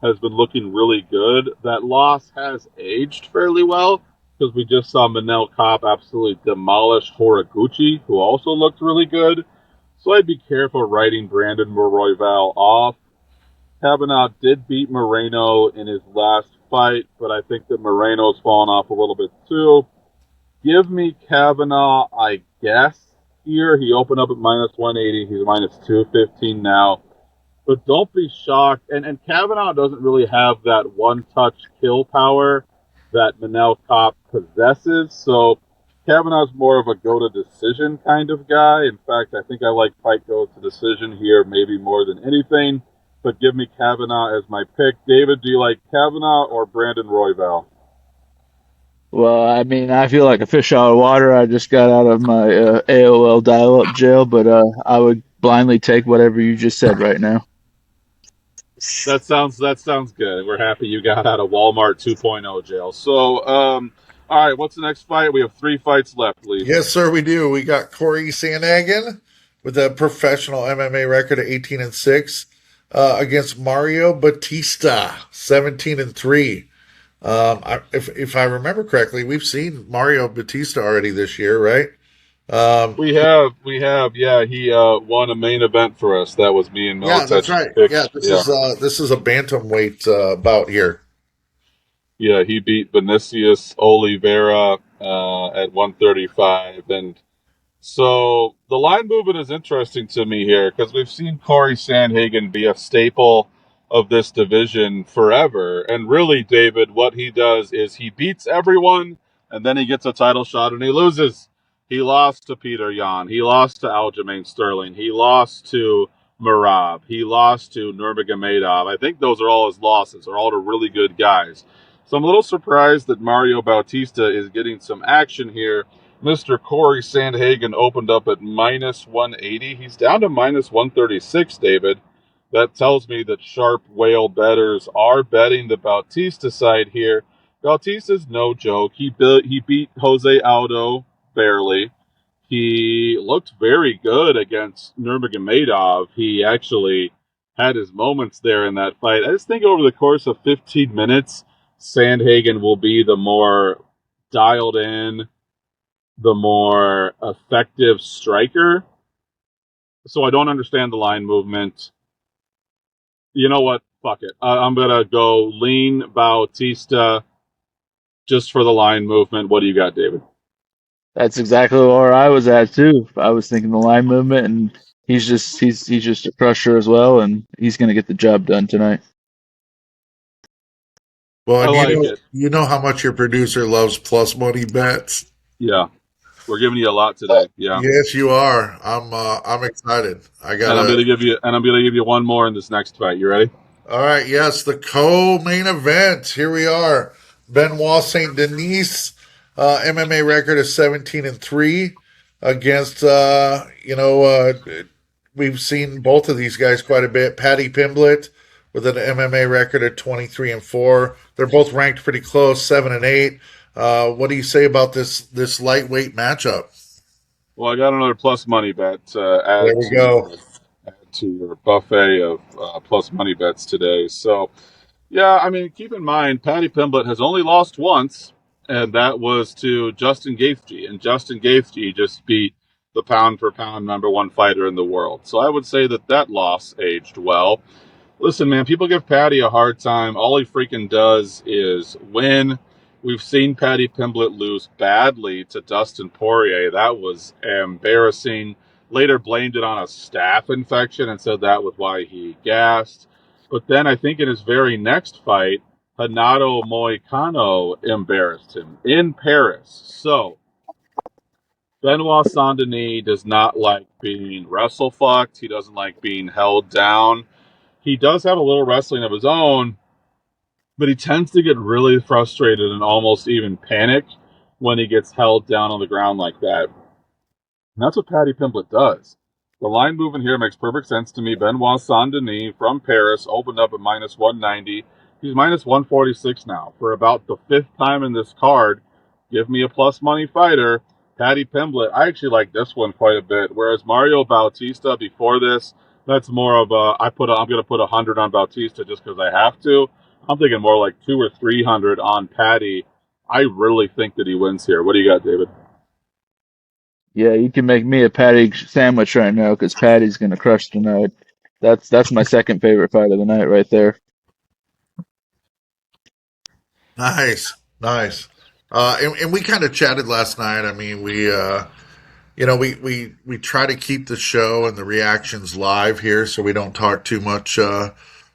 has been looking really good. That loss has aged fairly well because we just saw Manel Kopp absolutely demolish Horiguchi, who also looked really good. So I'd be careful writing Brandon Royval off. Kavanaugh did beat Moreno in his last fight, but I think that Moreno's fallen off a little bit too. Give me Kavanaugh, I guess, here. He opened up at minus 180. He's minus 215 now. But don't be shocked. And Kavanaugh doesn't really have that one-touch kill power that Manel Kopp possesses. So Kavanaugh's more of a go-to-decision kind of guy. In fact, I think I like fight go-to-decision here maybe more than anything. But give me Kavanaugh as my pick. David, do you like Kavanaugh or Brandon Royval? Well, I mean, I feel like a fish out of water. I just got out of my AOL dial-up jail, but I would blindly take whatever you just said right now. That sounds good. We're happy you got out of Walmart 2.0 jail. So, all right, what's the next fight? We have 3 fights left, Lee. Yes, sir, we do. We got Corey Sandhagen with a professional MMA record of 18-6 against Mario Batista, 17-3. If I remember correctly, we've seen Mario Batista already this year, right? We have. Yeah, he won a main event for us. That was me and Yeah, that's Militech right. Yeah, picked. this Yeah, is a bantamweight bout here. yeah, he beat Vinicius Oliveira at 135, and so the line movement is interesting to me here because we've seen Corey Sandhagen be a staple of this division forever. And really, David, what he does is he beats everyone and then he gets a title shot and he loses. He lost to Peter Yan. He lost to Aljamain Sterling. He lost to Merab. He lost to Nurmagomedov. I think those are all his losses. They're all to really good guys. So I'm a little surprised that Mario Bautista is getting some action here. Mr. Corey Sandhagen opened up at minus 180. He's down to minus 136, David. That tells me that sharp whale bettors are betting the Bautista side here. Bautista's no joke. He beat Jose Aldo barely. He looked very good against Nurmagomedov. He actually had his moments there in that fight. I just think over the course of 15 minutes, Sandhagen will be the more dialed in, the more effective striker. So I don't understand the line movement. You know what? Fuck it. I'm going to go lean Bautista just for the line movement. What do you got, David? That's exactly where I was at too. I was thinking the line movement, and he's just a crusher as well, and he's going to get the job done tonight. Well, I and like it. you know how much your producer loves plus money bets. Yeah. We're giving you a lot today. Yeah. Yes, you are. I'm excited. I And I'm going gotta. to give you one more in this next fight. You ready? All right, yes, the co-main event. Here we are. Benoit Saint Denis, MMA record is 17-3 against. We've seen both of these guys quite a bit. Paddy Pimblett with an MMA record of 23-4. They're both ranked pretty close, 7-8. What do you say about this lightweight matchup? Well, I got another plus money bet to There we go. add to your buffet of plus money bets today. So, yeah, I mean, keep in mind, Paddy Pimblett has only lost once, and that was to Justin Gaethje. And Justin Gaethje just beat the pound for pound #1 fighter in the world. So I would say that loss aged well. Listen, man, people give Patty a hard time. All he freaking does is win. We've seen Patty Pimblett lose badly to Dustin Poirier. That was embarrassing. Later blamed it on a staph infection and said that was why he gassed. But then I think in his very next fight, Renato Moicano embarrassed him in Paris. So Benoit Saint-Denis does not like being wrestle-fucked. He doesn't like being held down. He does have a little wrestling of his own, but he tends to get really frustrated and almost even panic when he gets held down on the ground like that. And that's what Paddy Pimblett does. The line movement here makes perfect sense to me. Benoit Saint-Denis from Paris opened up at minus 190. He's minus 146 now. For about the fifth time in this card, give me a plus money fighter. Paddy Pimblett, I actually like this one quite a bit. Whereas Mario Bautista before this, that's more of a I'm going to put 100 on Bautista just because I have to. I'm thinking more like 200 or 300 on Paddy. I really think that he wins here. What do you got, David? Yeah, you can make me a patty sandwich right now because Patty's gonna crush tonight. That's my second favorite fight of the night right there. Nice, nice. And we kind of chatted last night. I mean, we try to keep the show and the reactions live here, so we don't talk too much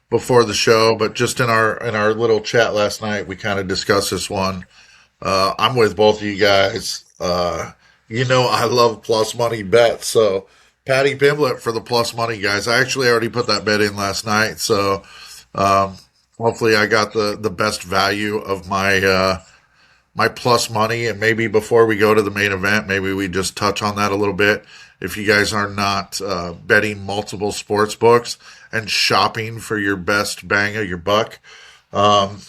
before the show. But just in our little chat last night, we kind of discussed this one. I'm with both of you guys. I love plus money bets, so Patty Pimblett for the plus money guys. I actually already put that bet in last night, so um, hopefully I got the best value of my plus money. And maybe before we go to the main event, maybe we just touch on that a little bit. If you guys are not betting multiple sports books and shopping for your best bang of your buck, um,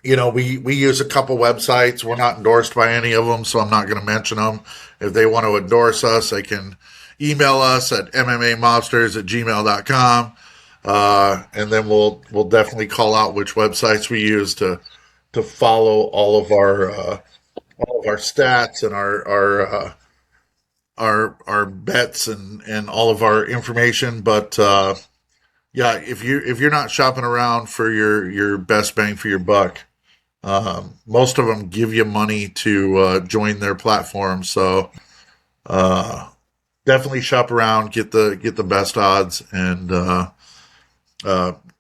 we use a couple websites. We're not endorsed by any of them, so I'm not going to mention them. If they want to endorse us, they can email us at mmamobsters@gmail.com. And then we'll definitely call out which websites we use to follow all of our stats and our bets and all of our information. But yeah, if you're not shopping around for your best bang for your buck, most of them give you money to join their platform. So uh, definitely shop around, get the best odds, and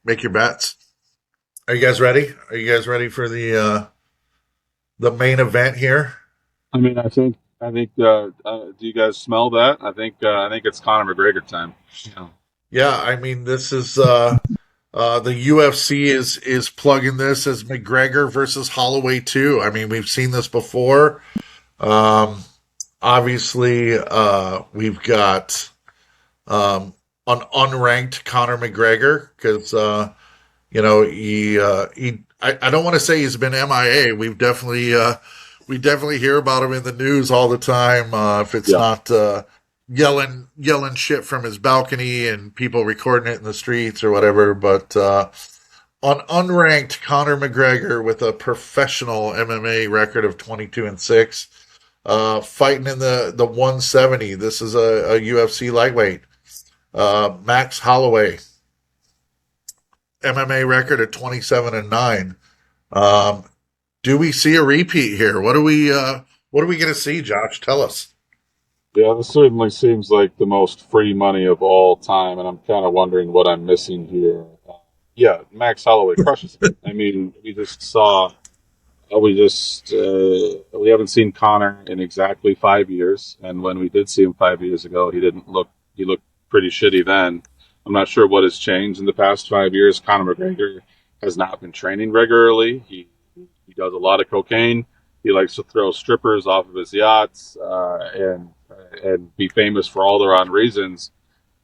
make your bets. Are you guys ready? Are you guys ready for the main event here? I mean, I think. Do you guys smell that? I think it's Conor McGregor time. Yeah. Yeah, I mean this is the UFC is plugging this as McGregor versus Holloway too. I mean we've seen this before. Um, Obviously, we've got an unranked Conor McGregor because I don't want to say he's been MIA. We definitely hear about him in the news all the time. If it's Yeah. not yelling shit from his balcony and people recording it in the streets or whatever, but on unranked Conor McGregor with a professional MMA record of 22-6, fighting in the 170. This is a UFC lightweight. Max Holloway, MMA record at 27-9. Um, do we see a repeat here? What are we going to see, Josh? Tell us. Yeah, this certainly seems like the most free money of all time, and I'm kind of wondering what I'm missing here. Yeah, Max Holloway crushes him. I mean, we haven't seen Connor in exactly 5 years, and when we did see him 5 years ago, he looked pretty shitty then. I'm not sure what has changed in the past 5 years. Conor McGregor has not been training regularly. He does a lot of cocaine. He likes to throw strippers off of his yachts and be famous for all the wrong reasons.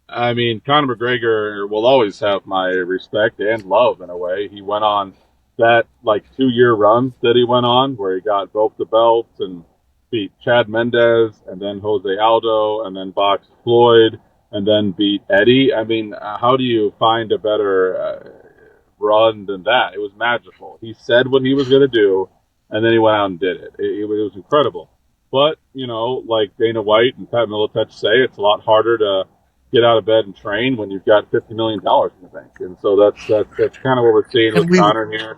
I mean, Conor McGregor will always have my respect and love in a way. He went on that like 2 year run that he went on where he got both the belts and beat Chad Mendez and then Jose Aldo and then boxed Floyd and then beat Eddie. I mean, how do you find a better run than that? It was magical. He said what he was going to do and then he went out and did it. It was incredible. But, like Dana White and Pat Miletich say, it's a lot harder to get out of bed and train when you've got $50 million in the bank. And so that's kind of what we're seeing And with Conor here.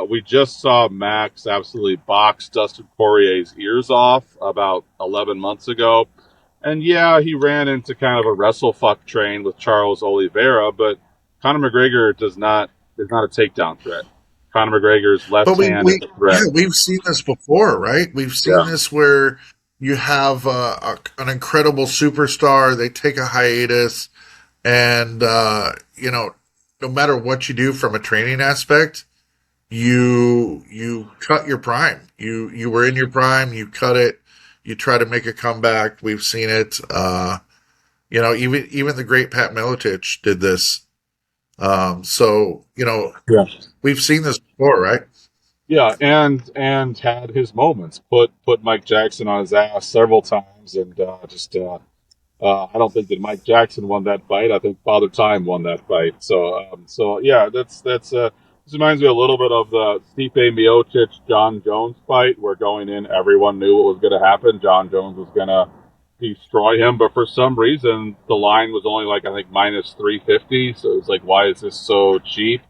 We just saw Max absolutely box Dustin Poirier's ears off about 11 months ago. And yeah, he ran into kind of a wrestle fuck train with Charles Oliveira, but Conor McGregor is not a takedown threat. Conor McGregor's left but hand is a threat. we've seen this before, right? We've seen Yeah. this where you have an incredible superstar, they take a hiatus, and no matter what you do from a training aspect, you cut your prime. You were in your prime, you cut it, you try to make a comeback. We've seen it. Even the great Pat Miletich did this. So Yeah. we've seen this before, right? Yeah, and had his moments. Put Mike Jackson on his ass several times, and I don't think that Mike Jackson won that fight. I think Father Time won that fight. So yeah, that's this reminds me a little bit of the Stipe Miocic John Jones fight, where going in, everyone knew what was going to happen. John Jones was going to destroy him, but for some reason the line was only like, I think, minus 350. So it's like, why is this so cheap?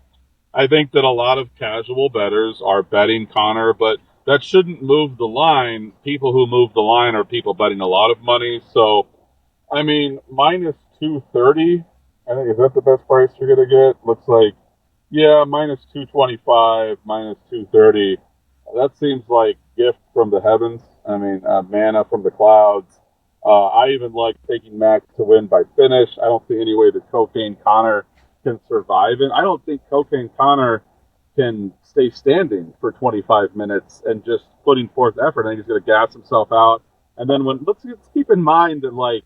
I think that a lot of casual bettors are betting Conor, but that shouldn't move the line. People who move the line are people betting a lot of money. So, I mean, minus 230, I think, is that the best price you're going to get? Looks like, yeah, minus 225, minus 230. That seems like gift from the heavens. I mean, manna from the clouds. I even like taking Max to win by finish. I don't see any way that Cocaine Connor can survive, and I don't think Cocaine Connor can stay standing for 25 minutes and just putting forth effort. I think he's going to gas himself out. And then let's keep in mind that, like,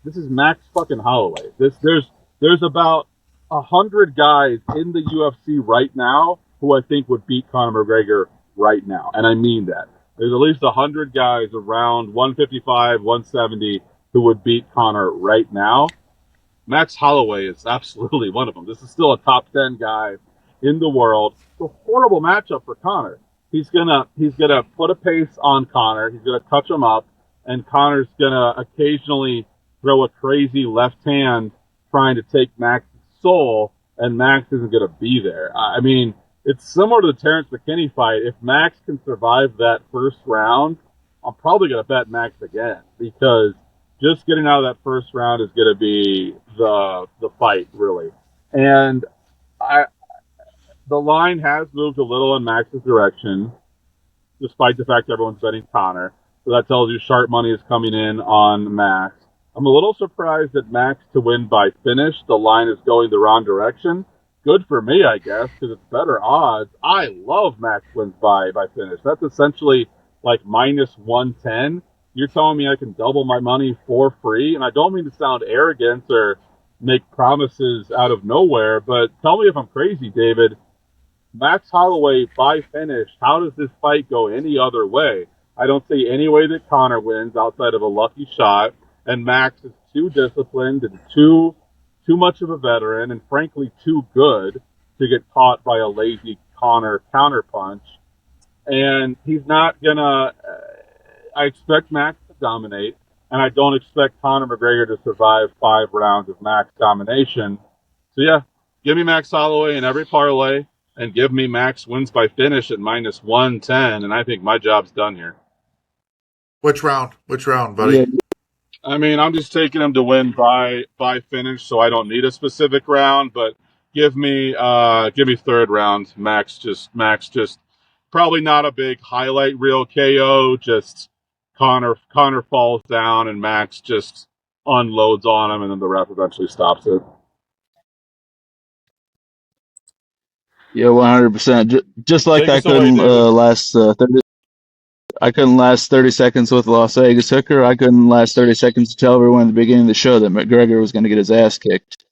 this is Max fucking Holloway. There's about 100 guys in the UFC right now who I think would beat Conor McGregor right now, and I mean that. There's at least 100 guys around 155, 170 who would beat Conor right now. Max Holloway is absolutely one of them. This is still a top 10 guy in the world. It's a horrible matchup for Conor. He's gonna put a pace on Conor. He's gonna touch him up, and Conor's gonna occasionally throw a crazy left hand trying to take Max's soul, and Max isn't gonna be there. I mean, it's similar to the Terrence McKinney fight. If Max can survive that first round, I'm probably gonna bet Max again, because just getting out of that first round is going to be the fight, really. And the line has moved a little in Max's direction, despite the fact that everyone's betting Conor. So that tells you sharp money is coming in on Max. I'm a little surprised that Max to win by finish. The line is going the wrong direction. Good for me, I guess, because it's better odds. I love Max wins by finish. That's essentially like minus 110. You're telling me I can double my money for free? And I don't mean to sound arrogant or make promises out of nowhere, but tell me if I'm crazy, David. Max Holloway by finish, how does this fight go any other way? I don't see any way that Conor wins outside of a lucky shot, and Max is too disciplined and too much of a veteran, and frankly too good to get caught by a lazy Conor counterpunch. And he's not gonna... I expect Max to dominate, and I don't expect Conor McGregor to survive 5 rounds of Max domination. So yeah, give me Max Holloway in every parlay, and give me Max wins by finish at minus 110, and I think my job's done here. Which round? Which round, buddy? Yeah, I mean, I'm just taking him to win by finish, so I don't need a specific round, but give me third round. Max just probably not a big highlight reel KO, just Conor falls down and Max just unloads on him, and then the ref eventually stops it. yeah, 100%. Just like Take I us away, couldn't David. last 30. I couldn't last 30 seconds with Las Vegas Hooker. I couldn't last 30 seconds to tell everyone at the beginning of the show that McGregor was going to get his ass kicked.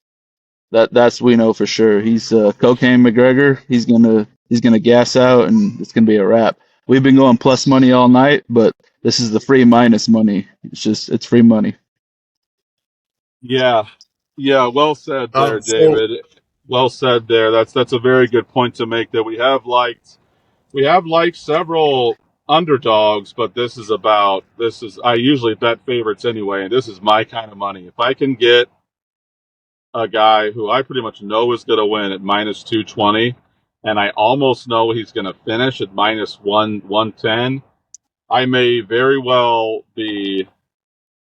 That's we know for sure. He's Cocaine McGregor. He's gonna gas out, and it's gonna be a wrap. We've been going plus money all night, but this is the free minus money. It's free money. Yeah, yeah. Well said there, So David. Well said there. That's a very good point to make. That we have liked several underdogs, but I usually bet favorites anyway, and this is my kind of money. If I can get a guy who I pretty much know is going to win at minus 220, and I almost know he's going to finish at minus 110, I may very well be,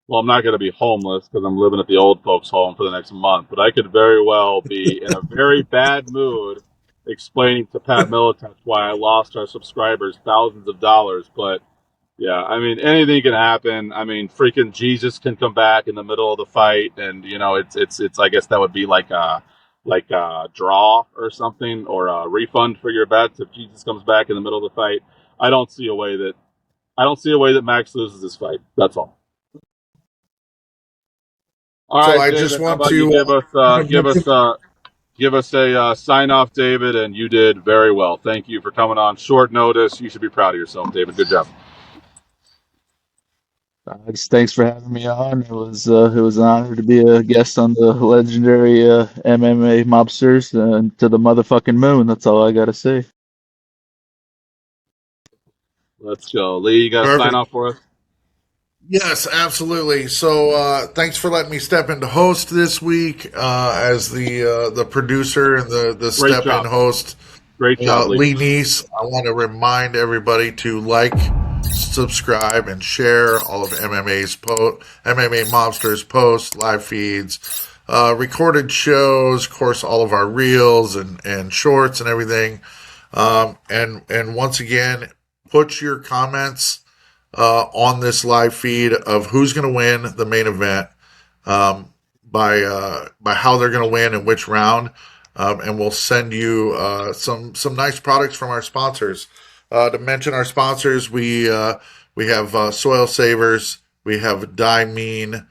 well, I'm not going to be homeless because I'm living at the old folks' home for the next month, but I could very well be in a very bad mood explaining to Pat Militech why I lost our subscribers thousands of dollars. But yeah, I mean, anything can happen. I mean, freaking Jesus can come back in the middle of the fight, and you know, it's. I guess that would be like a draw or something, or a refund for your bets if Jesus comes back in the middle of the fight. I don't see a way that Max loses this fight. That's all. All So right, I David, just how want about to you give us a sign off, David, and you did very well. Thank you for coming on short notice. You should be proud of yourself, David. Good job. Just thanks for having me on. It was an honor to be a guest on the legendary MMA Mobsters to the motherfucking moon. That's all I gotta say. Let's go. Lee, you got a sign perfect. off for us? Yes, absolutely. So thanks for letting me step in to host this week as the producer and the Great step job. in host. Great job, Lee. Lee Neese. I want to remind everybody to like, subscribe, and share all of MMA Mobsters posts, live feeds, recorded shows, of course, all of our reels and shorts and everything. And once again, put your comments on this live feed of who's going to win the main event by how they're going to win and which round. And we'll send you some nice products from our sponsors. To mention our sponsors, we have Soil Savers, we have Diamine.com,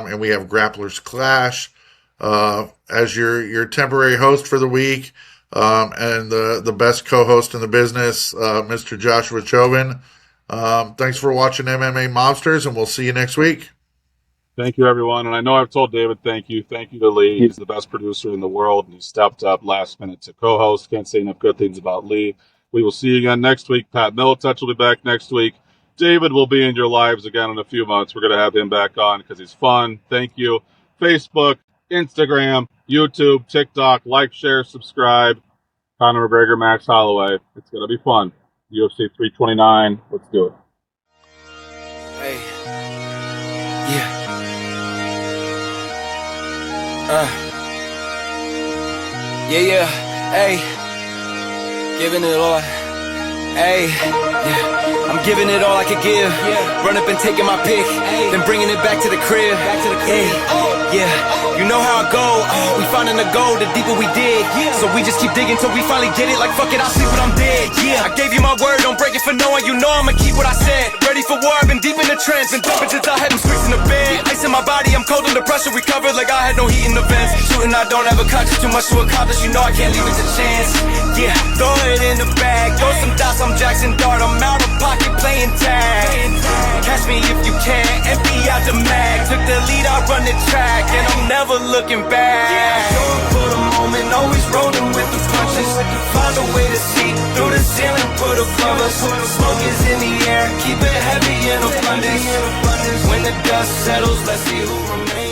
and we have Grapplers Clash as your temporary host for the week, and the best co-host in the business, Mr. Joshua Chauvin. Thanks for watching MMA Mobsters, and we'll see you next week. Thank you, everyone. And I know I've told David thank you. Thank you to Lee. He's the best producer in the world, and he stepped up last minute to co-host. Can't say enough good things about Lee. We will see you again next week. Pat Militech will be back next week. David will be in your lives again in a few months. We're going to have him back on because he's fun. Thank you. Facebook, Instagram, YouTube, TikTok. Like, share, subscribe. Conor McGregor, Max Holloway. It's going to be fun. UFC 329. Let's do it. Hey. Yeah. Yeah. Hey. Giving it all. Hey. Yeah. I'm giving it all I could give. Run up and taking my pick. Then bringing it back to the crib. Hey. Yeah. You know how I go. We finding the gold, the deeper we dig. So we just keep digging till we finally get it. Like fuck it, I'll sleep when I'm dead. Yeah. I gave you my word, don't break it for no one. You know I'ma keep what I said. Ready for war, I've been deep in the trance. And jumping since I had them streaks in the bed. Ice in my body, I'm cold under pressure. Recovered like I had no heat in the vents. Shooting, I don't have a conscience. Too much to accomplish. You know I can't leave it to chance. Yeah. Throw it in the bag. Throw some dots, I'm Jackson Dart. I'm out of pocket playing tag. Catch me if you can. Empty out the mag. Took the lead, I run the track. And I'm never looking back. Going for the moment, always rolling with the punches. Find a way to see through the ceiling, put above us. Smoke is in the air, keep it heavy in abundance. When the dust settles, let's see who remains.